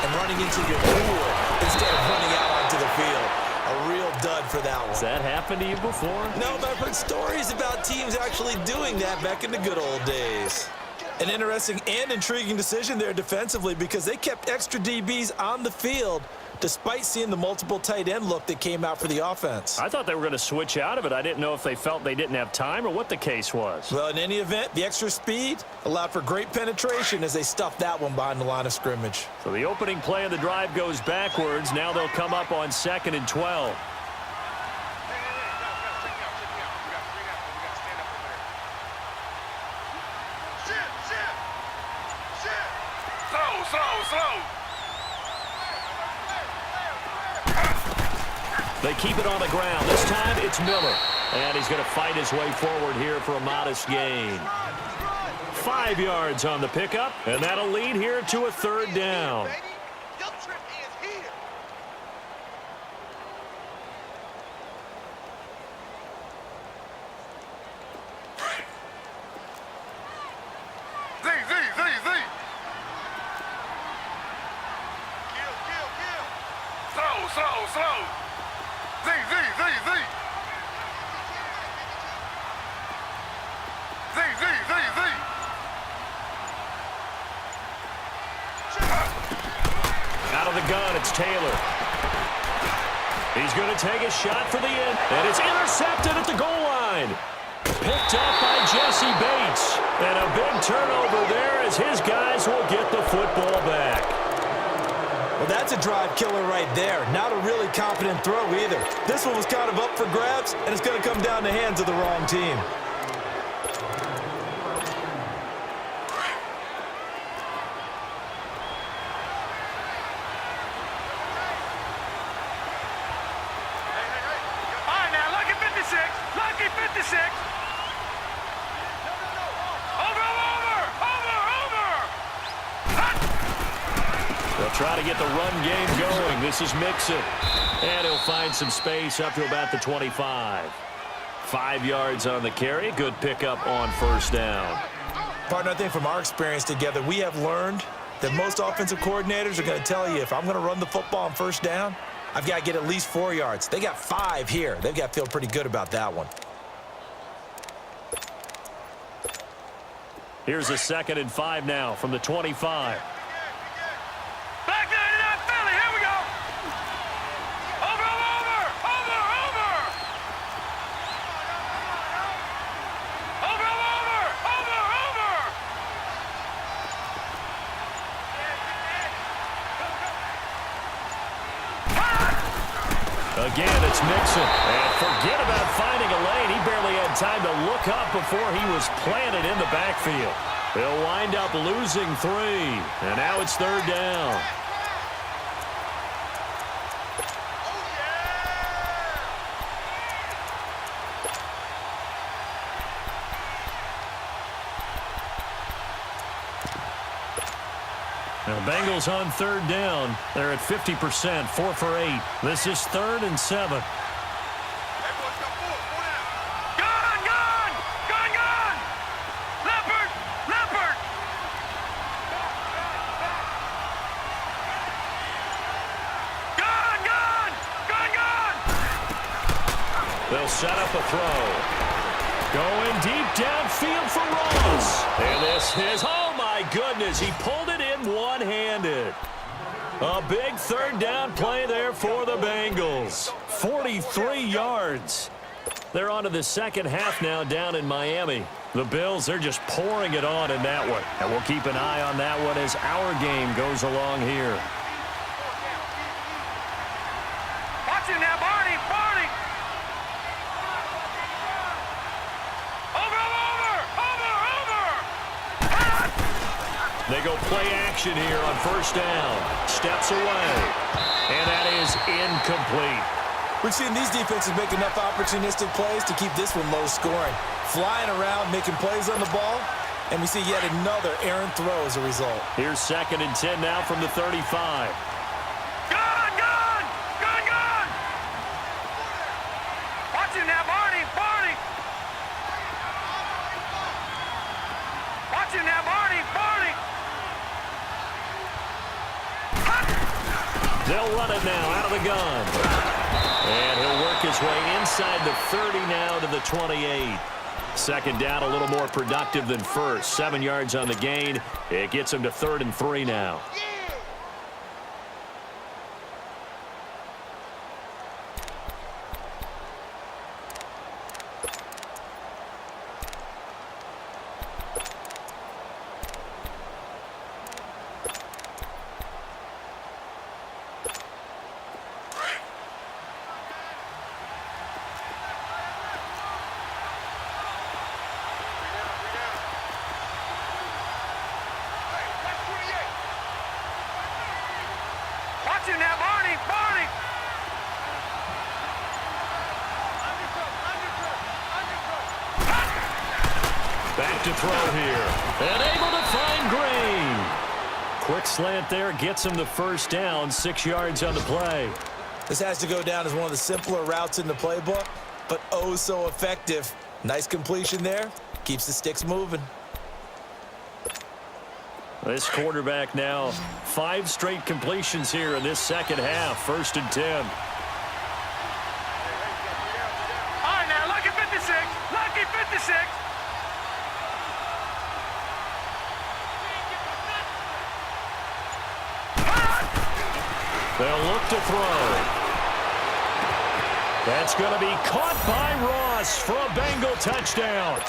S3: and running into your pool instead of running out onto the field. A real dud for that one.
S1: Has that happened to you before?
S3: No, but I've heard stories about teams actually doing that back in the good old days. An interesting and intriguing decision there defensively because they kept extra DBs on the field despite seeing the multiple tight end look that came out for the offense.
S1: I thought they were going to switch out of it. I didn't know if they felt they didn't have time or what the case was.
S3: Well, in any event, the extra speed allowed for great penetration as they stuffed that one behind the line of scrimmage.
S1: So the opening play of the drive goes backwards. Now they'll come up on 2nd and 12.
S2: Slow.
S1: They keep it on the ground. This time it's Miller. And he's going to fight his way forward here for a modest gain. 5 yards on the pickup, and that'll lead here to a 3rd down.
S2: Slow. Z.
S1: Out of the gun, it's Taylor. He's going to take a shot for the end, and it's intercepted at the goal line. Picked up by Jesse Bates. And a big turnover there as his guys will get the football back.
S3: Well, that's a drive killer right there. Not a really confident throw either. This one was kind of up for grabs, and it's going to come down the hands of the wrong team.
S2: All right, now, lucky 56. Lucky 56.
S1: They'll try to get the run game going. This is Mixon. And he'll find some space up to about the 25. 5 yards on the carry. Good pickup on first down.
S3: Partner, I think from our experience together, we have learned that most offensive coordinators are going to tell you if I'm going to run the football on first down, I've got to get at least 4 yards. They got 5 here. They've got to feel pretty good about that one.
S1: Here's a 2nd and 5 now from the 25.
S2: Back there to that Philly. Here we go. Over.
S1: Again, it's Mixon. And forget about finding a lane. He barely had time to look up before he was planted in the backfield. They'll wind up losing 3. And now it's 3rd down. Now Bengals on third down. They're at 50%, 4 for 8. This is 3rd and 7. They'll set up a throw. Going deep downfield for Ross. And this is, oh my goodness, he pulled it in one-handed. A big 3rd down play there for the Bengals. 43 yards. They're on to the second half now down in Miami. The Bills, they're just pouring it on in that one. And we'll keep an eye on that one as our game goes along here.
S2: Watch it now, Barney.
S1: They go play action here on 1st down. Steps away. And that is incomplete.
S3: We've seen these defenses make enough opportunistic plays to keep this one low scoring. Flying around, making plays on the ball, and we see yet another errant throw as a result.
S1: Here's 2nd and 10 now from the 35.
S2: Gun! Watch it now, Barney. Watch it now, Barney.
S1: They'll run it now out of the gun. And he'll work his way inside the 30 now to the 28. 2nd down, a little more productive than 1st. 7 yards on the gain. It gets him to 3rd and 3 now. Back to throw here. And able to find Green. Quick slant there gets him the 1st down. 6 yards on the play.
S3: This has to go down as one of the simpler routes in the playbook, but oh so effective. Nice completion there. Keeps the sticks moving.
S1: This quarterback now 5 straight completions here in this second half. 1st and 10.
S2: All right, now, lucky 56. Lucky 56.
S1: They'll look to throw. That's going to be caught by Ross for a Bengal touchdown.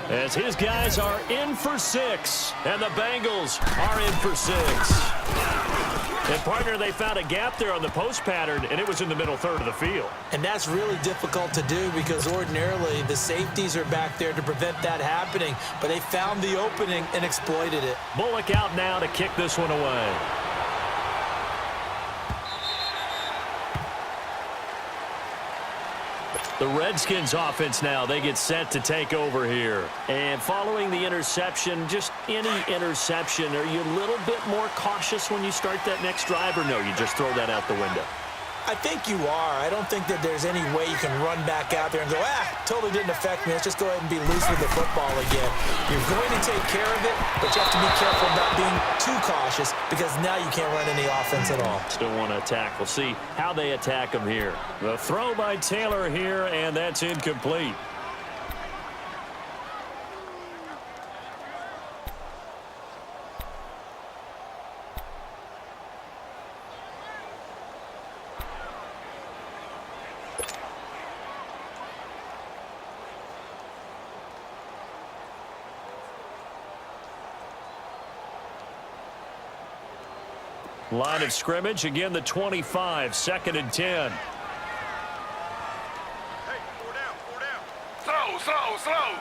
S1: As his guys are in for 6, and the Bengals are in for 6. And, partner, they found a gap there on the post pattern, and it was in the middle 3rd of the field.
S3: And that's really difficult to do because ordinarily the safeties are back there to prevent that happening, but they found the opening and exploited it.
S1: Bullock out now to kick this one away. The Redskins offense now, they get set to take over here. And following the interception, just any interception, are you a little bit more cautious when you start that next drive, or no, you just throw that out the window?
S3: I think you are. I don't think that there's any way you can run back out there and go, totally didn't affect me. Let's just go ahead and be loose with the football again. You're going to take care of it, but you have to be careful about being too cautious because now you can't run any offense at all.
S1: Still want to attack. We'll see how they attack him here. The throw by Taylor here, and that's incomplete. Line of scrimmage, again the 25, 2nd and 10.
S2: Hey, 4 down. Slow.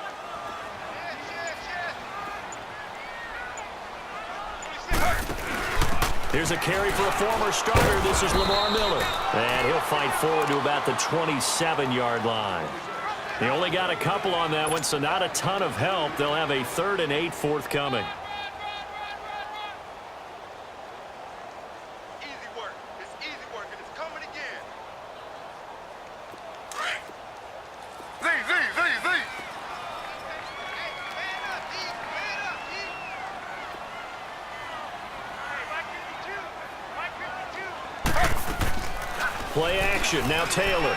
S1: Here's a carry for a former starter. This is Lamar Miller. And he'll fight forward to about the 27-yard line. He only got a couple on that one, so not a ton of help. They'll have a 3rd and 8 forthcoming. Play action. Now Taylor.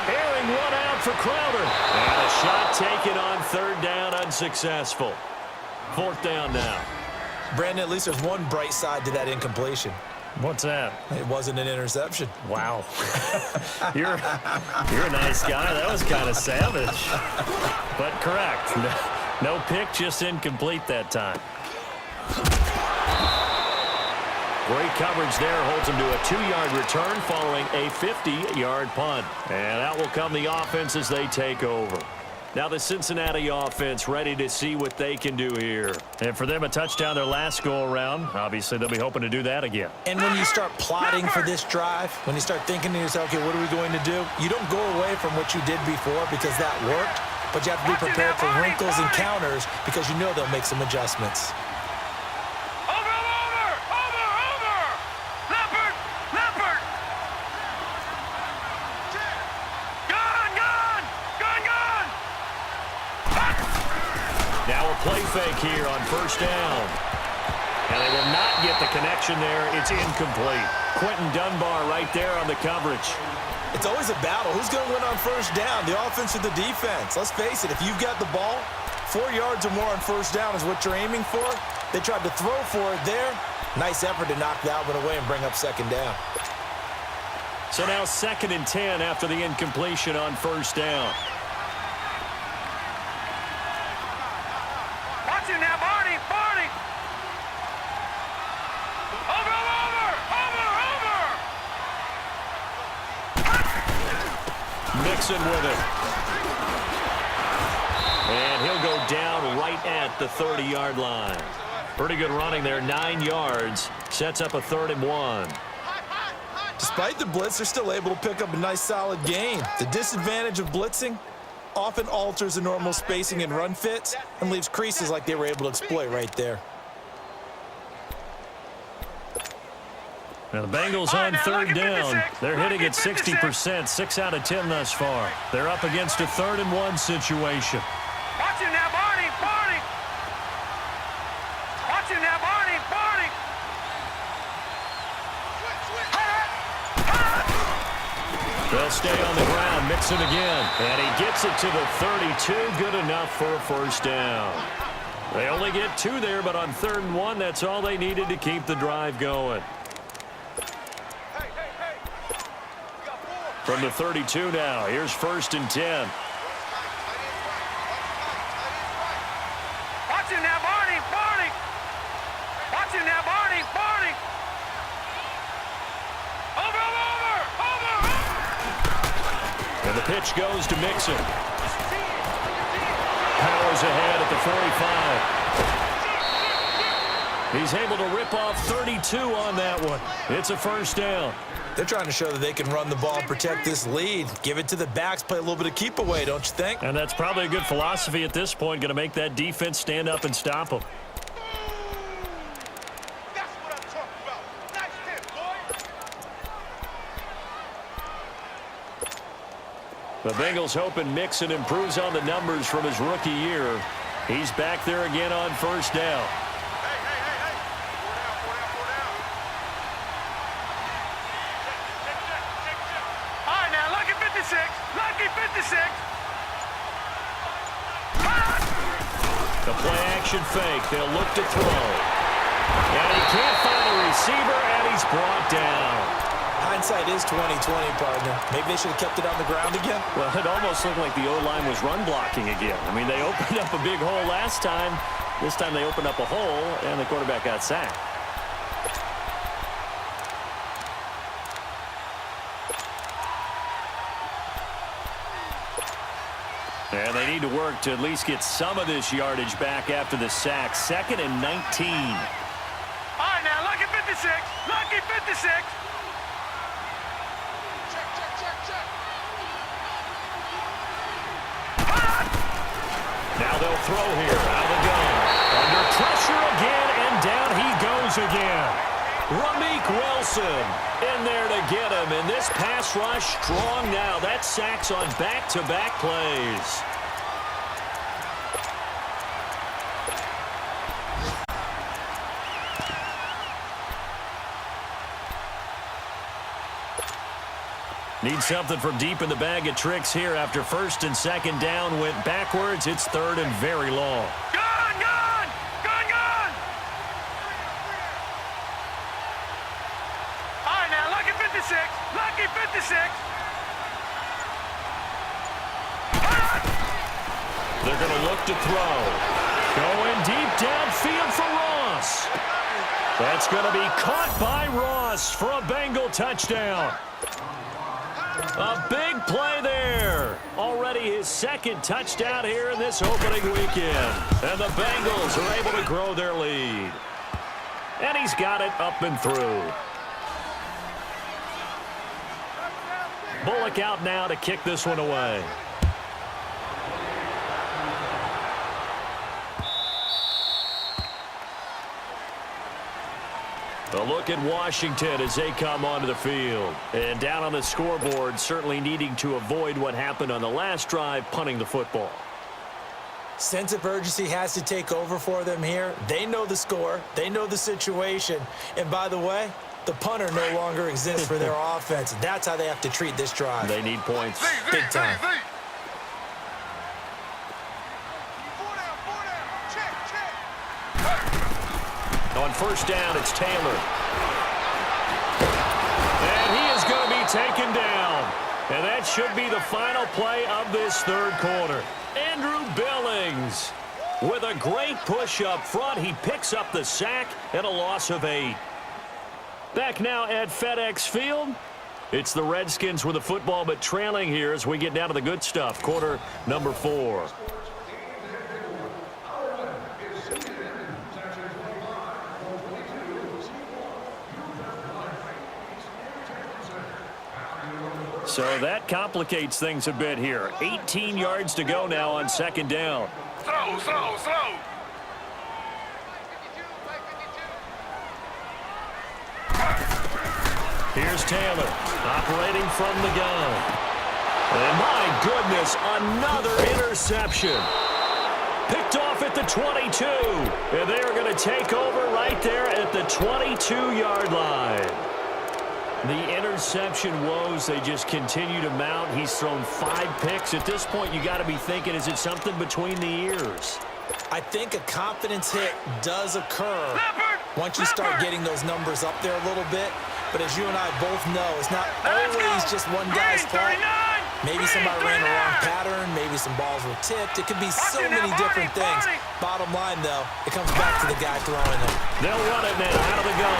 S1: Airing one out for Crowder. And a shot taken on third down, unsuccessful. Fourth down now.
S3: Brandon, at least there's one bright side to that incompletion.
S1: What's that?
S3: It wasn't an interception.
S1: Wow. You're a nice guy. That was kind of savage. But correct. No pick, just incomplete that time. Great coverage there. Holds him to a 2-yard return following a 50-yard punt. And out will come the offense as they take over. Now the Cincinnati offense ready to see what they can do here. And for them, a touchdown their last go-around. Obviously, they'll be hoping to do that again.
S3: And when you start plotting for this drive, when you start thinking to yourself, okay, what are we going to do? You don't go away from what you did before because that worked, but you have to be prepared for wrinkles and counters because you know they'll make some adjustments.
S1: Play fake here on first down. And they will not get the connection there. It's incomplete. Quentin Dunbar right there on the coverage.
S3: It's always a battle. Who's going to win on first down, the offense or the defense? Let's face it, if you've got the ball, 4 yards or more on first down is what you're aiming for. They tried to throw for it there. Nice effort to knock that one away and bring up second down.
S1: So now 2nd and 10 after the incompletion on first down. Mixon with it. And he'll go down right at the 30-yard line. Pretty good running there, 9 yards. Sets up a 3rd and 1.
S3: Despite the blitz, they're still able to pick up a nice, solid gain. The disadvantage of blitzing often alters the normal spacing and run fits and leaves creases like they were able to exploit right there.
S1: Now the Bengals on 3rd down. They're hitting at 60%, 6 out of 10 thus far. They're up against a 3rd and 1 situation.
S2: Watch him now, Barney, Barney. Watch him now, Barney, Barney.
S1: They'll stay on the ground, Mixon again. And he gets it to the 32, good enough for a first down. They only get 2 there, but on 3rd and 1, that's all they needed to keep the drive going. From the 32 now, here's 1st and 10.
S2: Watch him now, Barney, Barney. Watch him now, Barney, Barney. Over.
S1: And the pitch goes to Mixon. Powers ahead at the 45. He's able to rip off 32 on that one. It's a first down.
S3: They're trying to show that they can run the ball and protect this lead. Give it to the backs, play a little bit of keep away, don't you think?
S1: And that's probably a good philosophy at this point, going to make that defense stand up and stop them.
S2: That's what I'm talking about. Nice hit, boy.
S1: The Bengals hoping Mixon improves on the numbers from his rookie year. He's back there again on first down.
S2: Lucky 56.
S1: The play action fake. They'll look to throw. And he can't find a receiver, and he's brought down.
S3: Hindsight is 20/20, partner. Maybe they should have kept it on the ground again.
S1: Well, it almost looked like the O-line was run blocking again. I mean, they opened up a big hole last time. This time they opened up a hole, and the quarterback got sacked. And they need to work to at least get some of this yardage back after the sack. 2nd and 19.
S2: All right, now, lucky 56. Lucky 56. Check.
S1: Now they'll throw here out of the gun. Under pressure again, and down he goes again. Ramik Wilson in there to get him, and this pass rush strong now. That sacks on back-to-back plays. Need something from deep in the bag of tricks here after first and second down went backwards. It's third and very long.
S2: Gone, gone! Gone, gone! All right, now, lucky 56. Lucky 56.
S1: They're going to look to throw. Going deep downfield for Ross. That's going to be caught by Ross for a Bengal touchdown. A big play there. Already his second touchdown here in this opening weekend. And the Bengals are able to grow their lead. And he's got it up and through. Bullock out now to kick this one away. A look at Washington as they come onto the field. And down on the scoreboard, certainly needing to avoid what happened on the last drive, punting the football.
S3: Sense of urgency has to take over for them here. They know the score. They know the situation. And by the way, the punter no longer exists for their offense. That's how they have to treat this drive.
S1: They need points.
S3: Big time.
S1: On first down, it's Taylor. And he is going to be taken down. And that should be the final play of this third quarter. Andrew Billings with a great push up front. He picks up the sack and a loss of 8. Back now at FedEx Field. It's the Redskins with the football, but trailing here as we get down to the good stuff. Quarter number 4. So that complicates things a bit here. 18 yards to go now on second down.
S2: Slow, slow, slow.
S1: Here's Taylor operating from the gun. And my goodness, another interception. Picked off at the 22. And they are going to take over right there at the 22-yard line. The interception woes, they just continue to mount. He's thrown 5 picks. At this point, you got to be thinking, is it something between the ears?
S3: I think a confidence hit does occur once you start getting those numbers up there a little bit. But as you and I both know, it's not always just one guy's fault. Maybe somebody ran the wrong pattern. Maybe some balls were tipped. It could be so many different things. Bottom line, though, it comes back to the guy throwing them.
S1: They'll run it now out of the gun.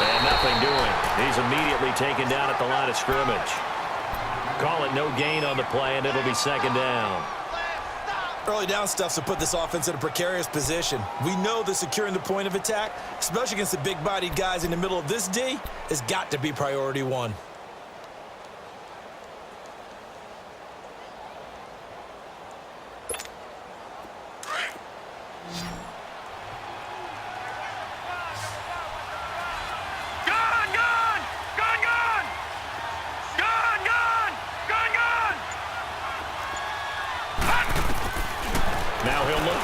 S1: And nothing doing. He's immediately taken down at the line of scrimmage. Call it no gain on the play, and it'll be second down.
S3: Early down stuff to put this offense in a precarious position. We know that securing the point of attack, especially against the big-bodied guys in the middle of this D, has got to be priority 1.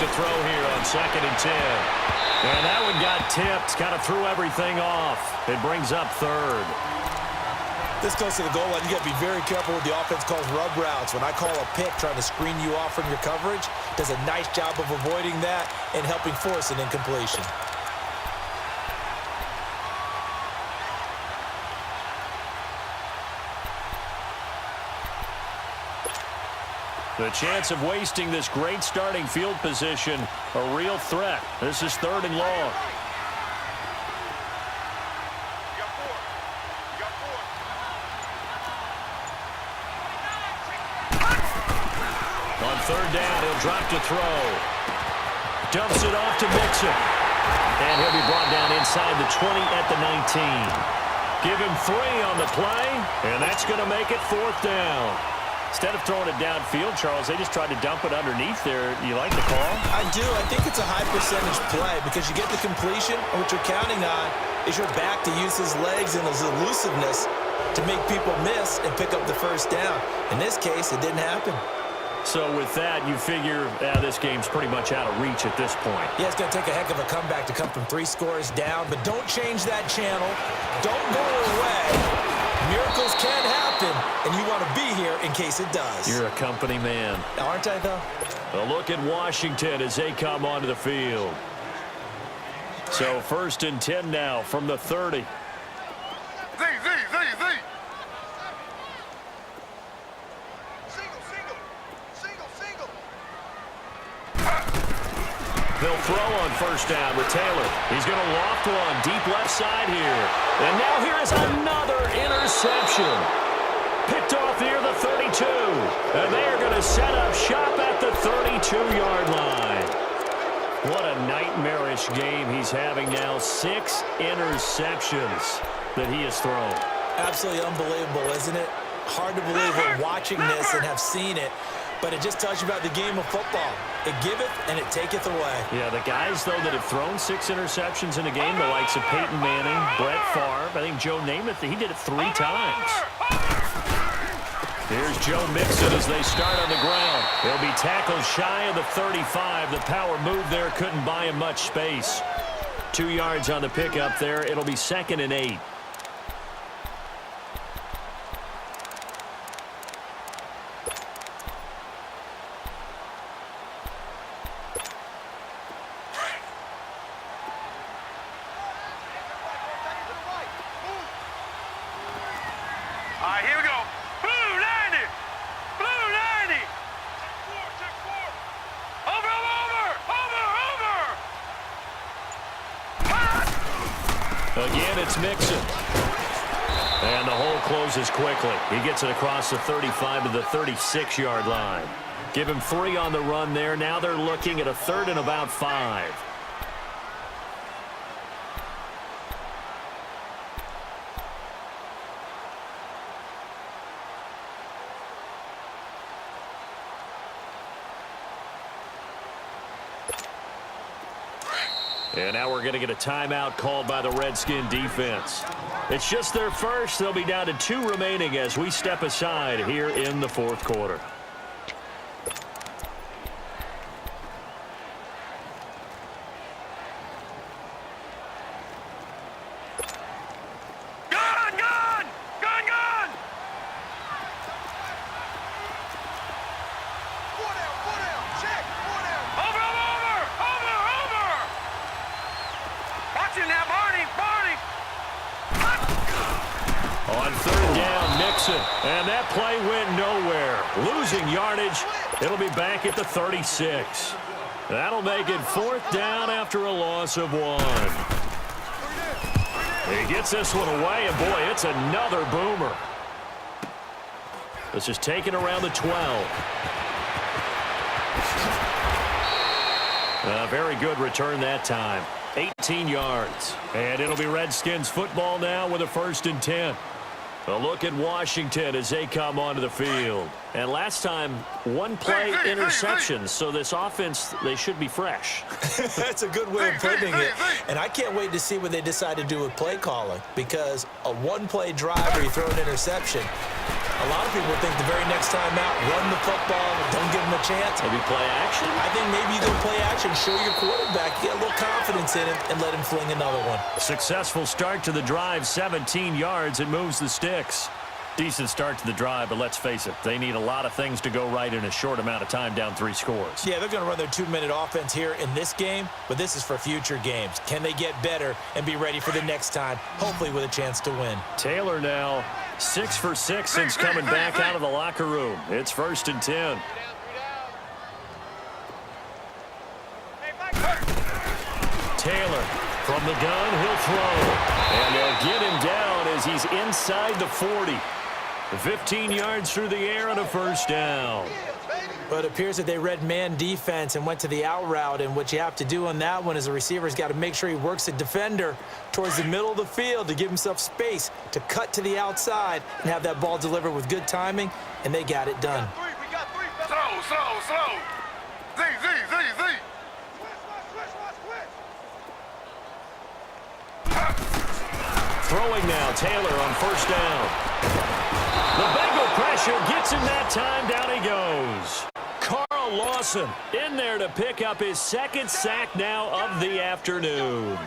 S1: Throw here on second and 10. And that one got tipped. Kind of threw everything off. It brings up third.
S3: This goes to the goal line. You got to be very careful with the offense calls rub routes. When I call a pick trying to screen you off from your coverage, does a nice job of avoiding that and helping force an incompletion.
S1: The chance of wasting this great starting field position, a real threat. This is third and long. On third down, he'll drop to throw. Dumps it off to Mixon. And he'll be brought down inside the 20 at the 19. Give him 3 on the play, and that's going to make it fourth down. Instead of throwing it downfield, Charles, they just tried to dump it underneath there. You like the call?
S3: I do. I think it's a high-percentage play because you get the completion, and what you're counting on is your back to use his legs and his elusiveness to make people miss and pick up the first down. In this case, it didn't happen.
S1: So with that, you figure this game's pretty much out of reach at this point.
S3: Yeah, it's going to take a heck of a comeback to come from 3 scores down, but don't change that channel. Don't go away. Miracles can happen, and you want to be here in case it does.
S1: You're a company man.
S3: Aren't I, though?
S1: A look at Washington as they come onto the field. So 1st and 10 now from the 30.
S2: Z. Single.
S1: They'll throw on 1st down with Taylor. He's going to loft one deep left side here. And now here is another interception. Picked off near the 32. And they are going to set up shop at the 32-yard line. What a nightmarish game he's having now. 6 interceptions that he has thrown.
S3: Absolutely unbelievable, isn't it? Hard to believe we're watching this and have seen it. But it just tells you about the game of football. It giveth and it taketh away.
S1: Yeah, the guys, though, that have thrown 6 interceptions in a game, the likes of Peyton Manning, Brett Favre, I think Joe Namath, he did it 3 times. Here's Joe Mixon as they start on the ground. He'll be tackled shy of the 35. The power move there couldn't buy him much space. 2 yards on the pickup there. It'll be 2nd and 8.
S2: All right, here we go. Blue 90. Check 4. Over.
S1: Again, it's Mixon. And the hole closes quickly. He gets it across the 35 to the 36-yard line. Give him 3 on the run there. Now they're looking at a 3rd and about 5. And now we're going to get a timeout called by the Redskin defense. It's just their first. They'll be down to 2 remaining as we step aside here in the 4th quarter.
S2: Gun! 4 down. Check. 4 down. Over. Watch it now, Barney.
S1: On 3rd down, Mixon. And that play went nowhere. Losing yardage. It'll be back at the 36. That'll make it 4th down after a loss of 1. He gets this one away, and boy, it's another boomer. This is taken around the 12. A very good return that time. 18 yards. And it'll be Redskins football now with a 1st and 10. A look at Washington as they come onto the field. And last time, 1 play interception. So this offense, they should be fresh.
S3: That's a good way of putting it. And I can't wait to see what they decide to do with play calling. Because a 1-play drive where you throw an interception, a lot of people think the very next time out, run the football, don't give them a chance.
S1: Maybe play action?
S3: I think maybe you go play action, show your quarterback, get a little confidence in him, and let him fling another one.
S1: Successful start to the drive, 17 yards. It moves the sticks. Decent start to the drive, but let's face it, they need a lot of things to go right in a short amount of time, down 3 scores.
S3: Yeah, they're going to run their 2-minute offense here in this game, but this is for future games. Can they get better and be ready for the next time, hopefully with a chance to win?
S1: Taylor now 6 for 6 since coming back out of the locker room. It's 1st and 10. Taylor from the gun, he'll throw. And they'll get him down as he's inside the 40. 15 yards through the air and a 1st down.
S3: But it appears that they read man defense and went to the out route, and what you have to do on that one is the receiver's got to make sure he works the defender towards the middle of the field to give himself space to cut to the outside and have that ball delivered with good timing, and they got it done.
S2: We got 3. Slow. Z.
S1: Throwing now, Taylor on 1st down. The Bengal pressure gets him that time. Down he goes. Carl Lawson in there to pick up his 2nd sack now of the afternoon.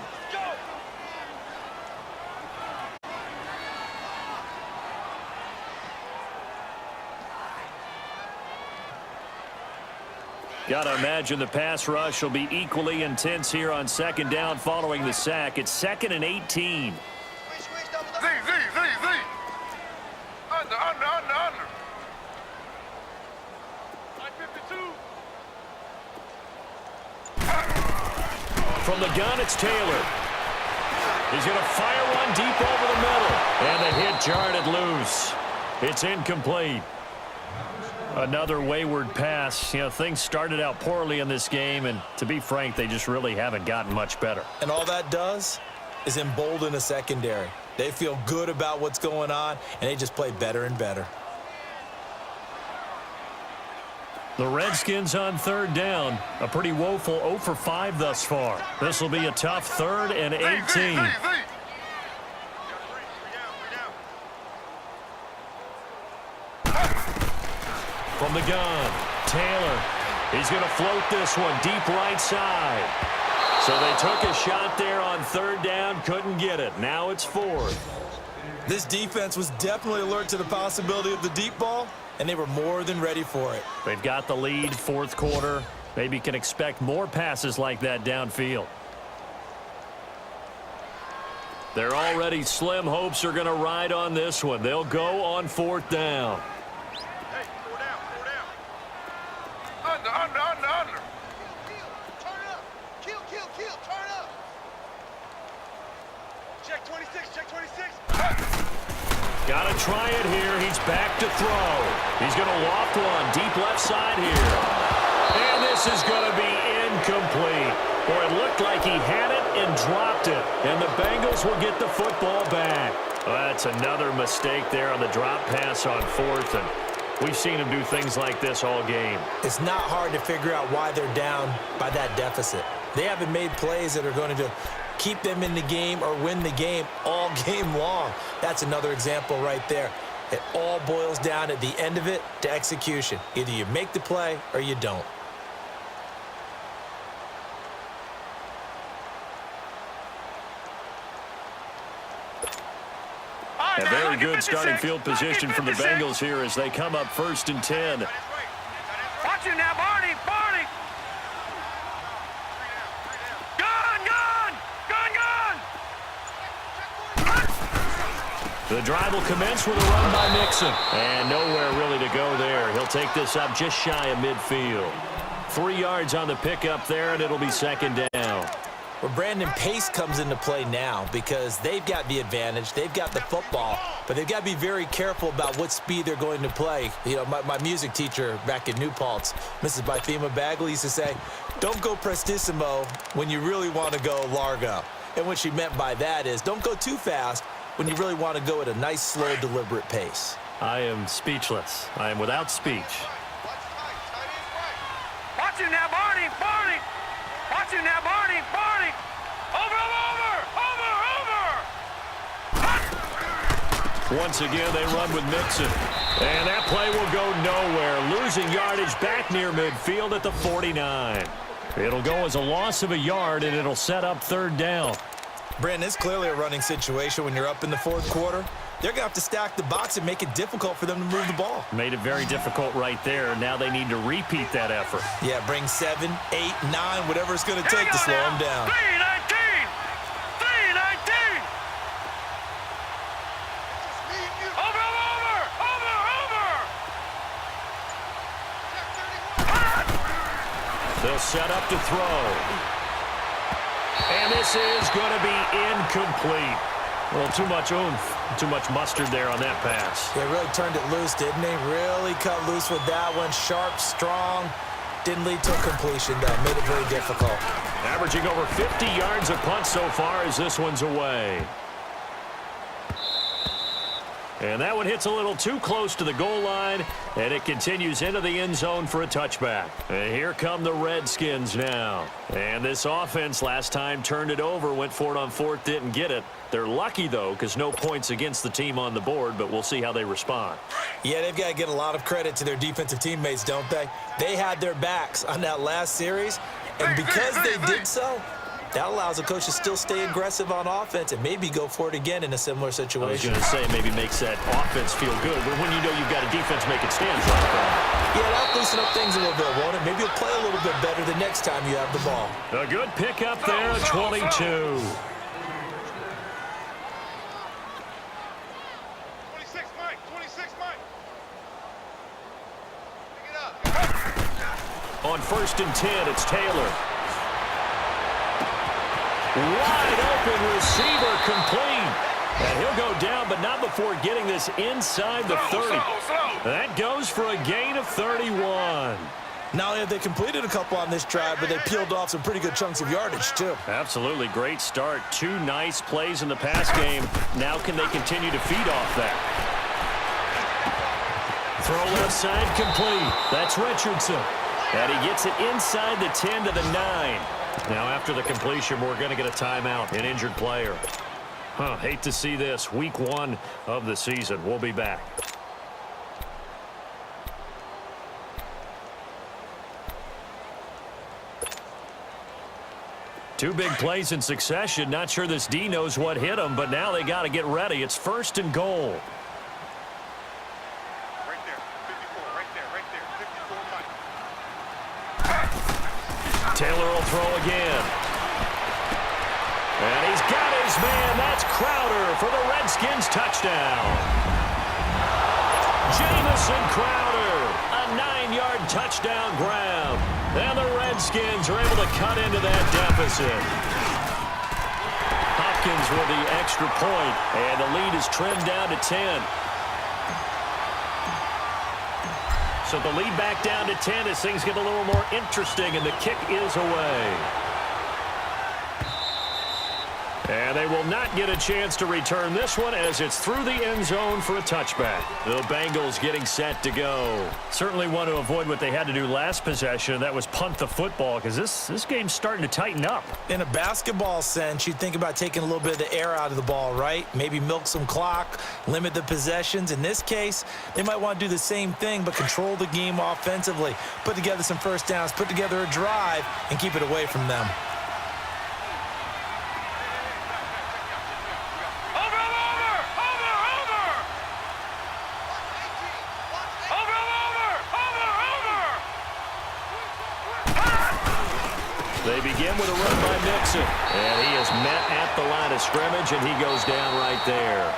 S1: Got to imagine the pass rush will be equally intense here on second down following the sack. It's 2nd and 18.
S2: Z. Under. 52.
S1: From the gun, it's Taylor. He's going to fire one deep over the middle. And the hit jarred loose. It's incomplete. Another wayward pass. You know, things started out poorly in this game, and to be frank, they just really haven't gotten much better.
S3: And all that does is embolden the secondary. They feel good about what's going on, and they just play better and better.
S1: The Redskins on third down. A pretty woeful 0 for 5 thus far. This will be a tough 3rd and 18. From the gun, Taylor. He's going to float this one deep right side. So they took a shot there on 3rd down, couldn't get it. Now it's 4th.
S3: This defense was definitely alert to the possibility of the deep ball, and they were more than ready for it.
S1: They've got the lead, 4th quarter. Maybe can expect more passes like that downfield. Their already slim hopes are going to ride on this one. They'll go on 4th down.
S2: Hey, 4 down. Under. Turn up. Kill. Turn up. Check 26.
S1: Got to try it here. He's back to throw. He's going to loft one deep left side here. And this is going to be incomplete. Or it looked like he had it and dropped it. And the Bengals will get the football back. Well, that's another mistake there on the drop pass on 4th. And we've seen him do things like this all game.
S3: It's not hard to figure out why they're down by that deficit. They haven't made plays that are going to keep them in the game or win the game all game long. That's another example right there. It all boils down at the end of it to execution. Either you make the play or you don't.
S1: A very good starting field position from the Bengals here as they come up 1st and 10.
S2: Watch it now, Barney. Gun.
S1: The drive will commence with a run by Mixon. And nowhere really to go there. He'll take this up just shy of midfield. 3 yards on the pickup there, and it'll be 2nd down.
S3: Well, Brandon, pace comes into play now because they've got the advantage. They've got the football, but they've got to be very careful about what speed they're going to play. You know, my music teacher back in New Paltz, Mrs. Bythema Bagley, used to say, don't go prestissimo when you really want to go largo. And what she meant by that is don't go too fast when you really want to go at a nice, slow, deliberate pace.
S1: I am speechless. I am without speech.
S2: Watch it now, Barney. Watch it now, Barney. Over.
S1: Once again, they run with Mixon. And that play will go nowhere. Losing yardage back near midfield at the 49. It'll go as a loss of a yard, and it'll set up 3rd down.
S3: Brandon, it's clearly a running situation when you're up in the 4th quarter. They're going to have to stack the box and make it difficult for them to move the ball.
S1: Made it very difficult right there. Now they need to repeat that effort.
S3: Yeah, bring 7, 8, 9, whatever it's going to take to slow them down.
S2: 3-19. Over.
S1: They'll set up to throw. And this is going to be incomplete. Well, too much oomph, too much mustard there on that pass.
S3: They really turned it loose, didn't they? Really cut loose with that one. Sharp, strong. Didn't lead to a completion, though. Made it very difficult.
S1: Averaging over 50 yards a punt so far as this one's away. And that one hits a little too close to the goal line, and it continues into the end zone for a touchback. And here come the Redskins now. And this offense last time turned it over, went for it on 4th, didn't get it. They're lucky, though, because no points against the team on the board, but we'll see how they respond.
S3: Yeah, they've got to get a lot of credit to their defensive teammates, don't they? They had their backs on that last series, and because they did so, That allows the coach to still stay aggressive on offense and maybe go for it again in a similar situation.
S1: I was going to say maybe makes that offense feel good, but when you know you've got a defense making stands like that.
S3: Yeah, that'll loosen up things a little bit, won't it? Maybe you'll play a little bit better the next time you have the ball.
S1: A good pickup there, 22.
S2: 26, Mike. 26, Mike. Pick it up.
S1: On 1st and 10, it's Taylor. Wide open receiver complete. And he'll go down, but not before getting this inside the 30. That goes for a gain of 31.
S3: Not only have they completed a couple on this drive, but they peeled off some pretty good chunks of yardage, too.
S1: Absolutely. Great start. 2 nice plays in the pass game. Now can they continue to feed off that? Throw left side complete. That's Richardson. And he gets it inside the 10 to the 9. Now after the completion, we're going to get a timeout, an injured player. Hate to see this. Week 1 of the season. We'll be back. Two big plays in succession. Not sure this D knows what hit him, but now they got to get ready. It's 1st and goal.
S2: Right there. 54. Right there. 54, Mike.
S1: Taylor will throw again. And he's got his man. That's Crowder for the Redskins touchdown. Jamison Crowder, a 9-yard touchdown grab. And the Redskins are able to cut into that deficit. Hopkins with the extra point, and the lead is trimmed down to 10. So the lead back down to 10 as things get a little more interesting, and the kick is away. And they will not get a chance to return this one as it's through the end zone for a touchback. The Bengals getting set to go. Certainly want to avoid what they had to do last possession. That was punt the football because this game's starting to tighten up.
S3: In a basketball sense, you'd think about taking a little bit of the air out of the ball, right? Maybe milk some clock, limit the possessions. In this case, they might want to do the same thing but control the game offensively. Put together some first downs, put together a drive, and keep it away from them.
S1: They begin with a run by Nixon. And he is met at the line of scrimmage, and he goes down right there.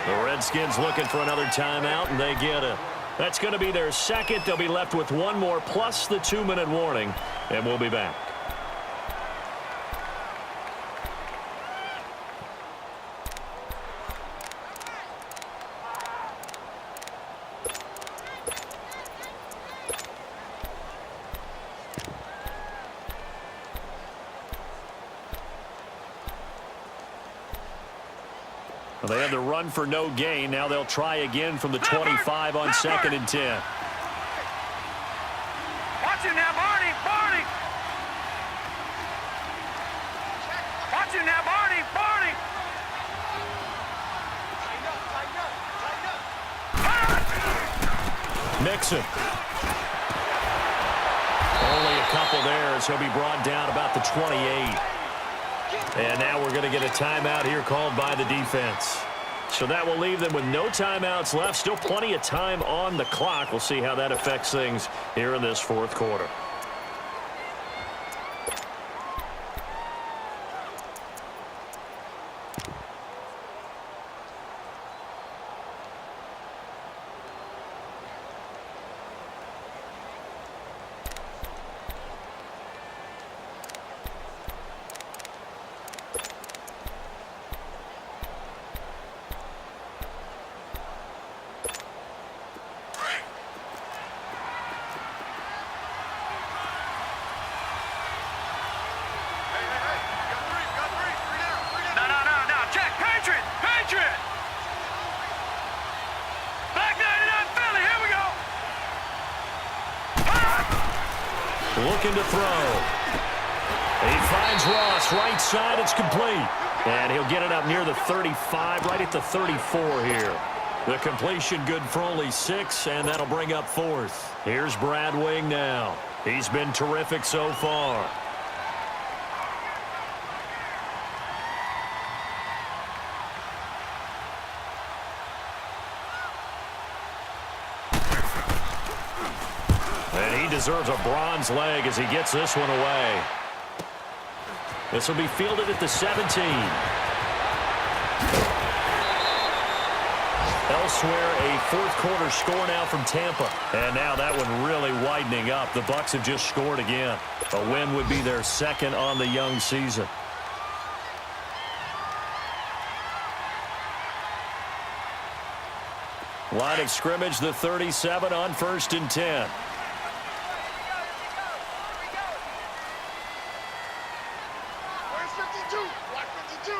S1: The Redskins looking for another timeout, and they get it. That's going to be their second. They'll be left with one more, plus the 2-minute warning, and we'll be back. Well, they had the run for no gain. Now they'll try again from the 25 on 2nd and 10.
S2: Watch him now, Barney. Barney. Watch him now, Barney. Barney.
S1: Nixon. Only a couple there as he'll be brought down about the 28. And now we're going to get a timeout here called by the defense. So that will leave them with no timeouts left. Still plenty of time on the clock. We'll see how that affects things here in this 4th quarter. Looking to throw. He finds Ross right side. It's complete. And he'll get it up near the 35, right at the 34 here. The completion good for only 6, and that'll bring up 4th. Here's Brad Wing now. He's been terrific so far. deserves a bronze leg as he gets this one away. This will be fielded at the 17. Elsewhere, a fourth-quarter score now from Tampa. And now that one really widening up. The Bucs have just scored again. A win would be their second on the young season. Line of scrimmage, the 37 on 1st and 10.
S2: Where's 52? Watch 52.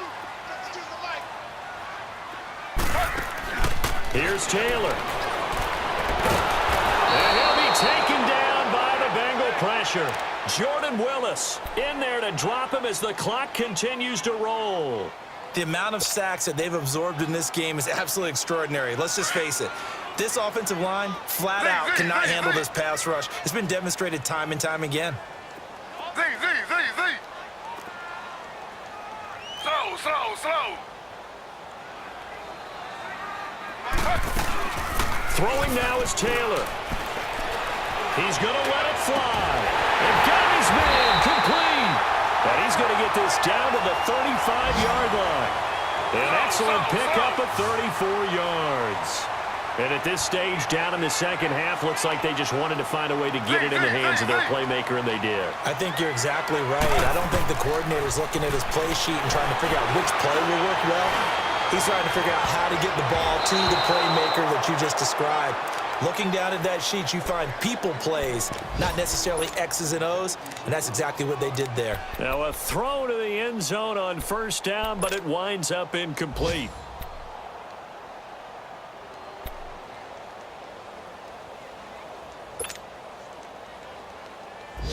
S2: 52's the light.
S1: Here's Taylor. And he'll be taken down by the Bengal pressure. Jordan Willis in there to drop him as the clock continues to roll.
S3: The amount of sacks that they've absorbed in this game is absolutely extraordinary. Let's just face it. This offensive line, flat out, cannot handle this pass rush. It's been demonstrated time and time again.
S2: Z. Slow.
S1: Throwing now is Taylor. He's going to let it fly. And got his man complete. And he's going to get this down to the 35-yard line. An excellent pickup of 34 yards. And at this stage, down in the second half, looks like they just wanted to find a way to get it in the hands of their playmaker, and they did.
S3: I think you're exactly right. I don't think the coordinator's looking at his play sheet and trying to figure out which play will work well. He's trying to figure out how to get the ball to the playmaker that you just described. Looking down at that sheet, you find people plays, not necessarily X's and O's, and that's exactly what they did there.
S1: Now a throw to the end zone on 1st down, but it winds up incomplete.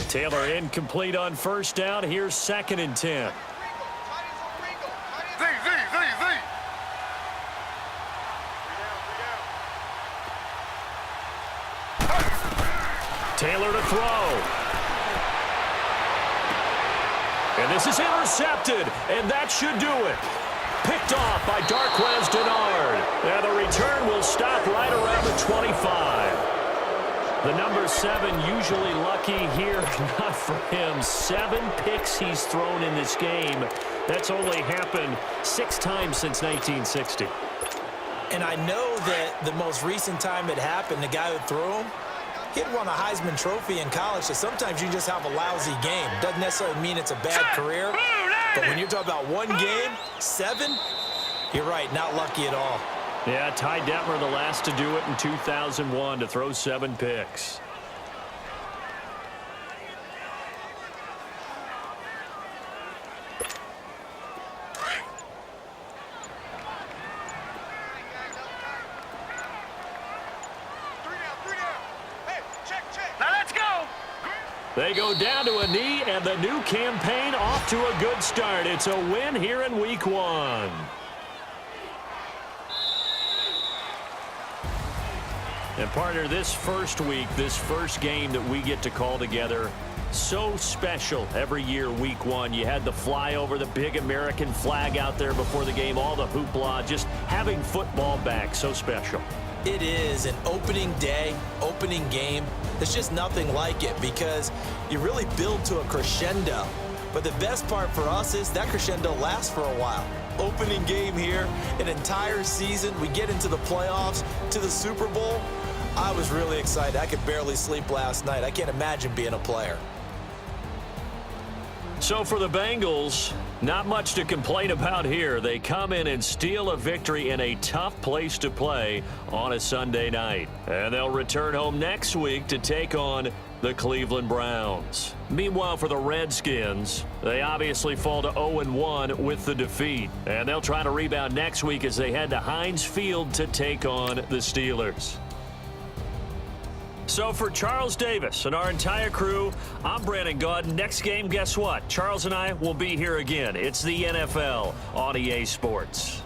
S1: Taylor incomplete on 1st down. Here's 2nd and 10.
S2: Z.
S1: Taylor to throw. And this is intercepted, and that should do it. Picked off by Darquez Denard. And the return will stop right around the 25. The number 7 usually lucky here, not for him. 7 picks he's thrown in this game. That's only happened 6 times since 1960.
S3: And I know that the most recent time it happened, the guy who threw him, he had won a Heisman Trophy in college, so sometimes you just have a lousy game. Doesn't necessarily mean it's a bad career, but when you're talking about one game, 7, you're right, not lucky at all.
S1: Yeah, Ty Detmer, the last to do it in 2001, to throw 7 picks.
S2: Now let's go.
S1: They go down to a knee, and the new campaign off to a good start. It's a win here in Week 1. And partner, this first week, this first game that we get to call together, so special every year, Week 1. You had the flyover, the big American flag out there before the game, all the hoopla, just having football back, so special.
S3: It is an opening day, opening game. There's just nothing like it because you really build to a crescendo. But the best part for us is that crescendo lasts for a while. Opening game here, an entire season. We get into the playoffs, to the Super Bowl. I was really excited. I could barely sleep last night. I can't imagine being a player.
S1: So for the Bengals, not much to complain about here. They come in and steal a victory in a tough place to play on a Sunday night. And they'll return home next week to take on the Cleveland Browns. Meanwhile, for the Redskins, they obviously fall to 0-1 with the defeat. And they'll try to rebound next week as they head to Heinz Field to take on the Steelers. So for Charles Davis and our entire crew, I'm Brandon Gaudin. Next game, guess what? Charles and I will be here again. It's the NFL on EA Sports.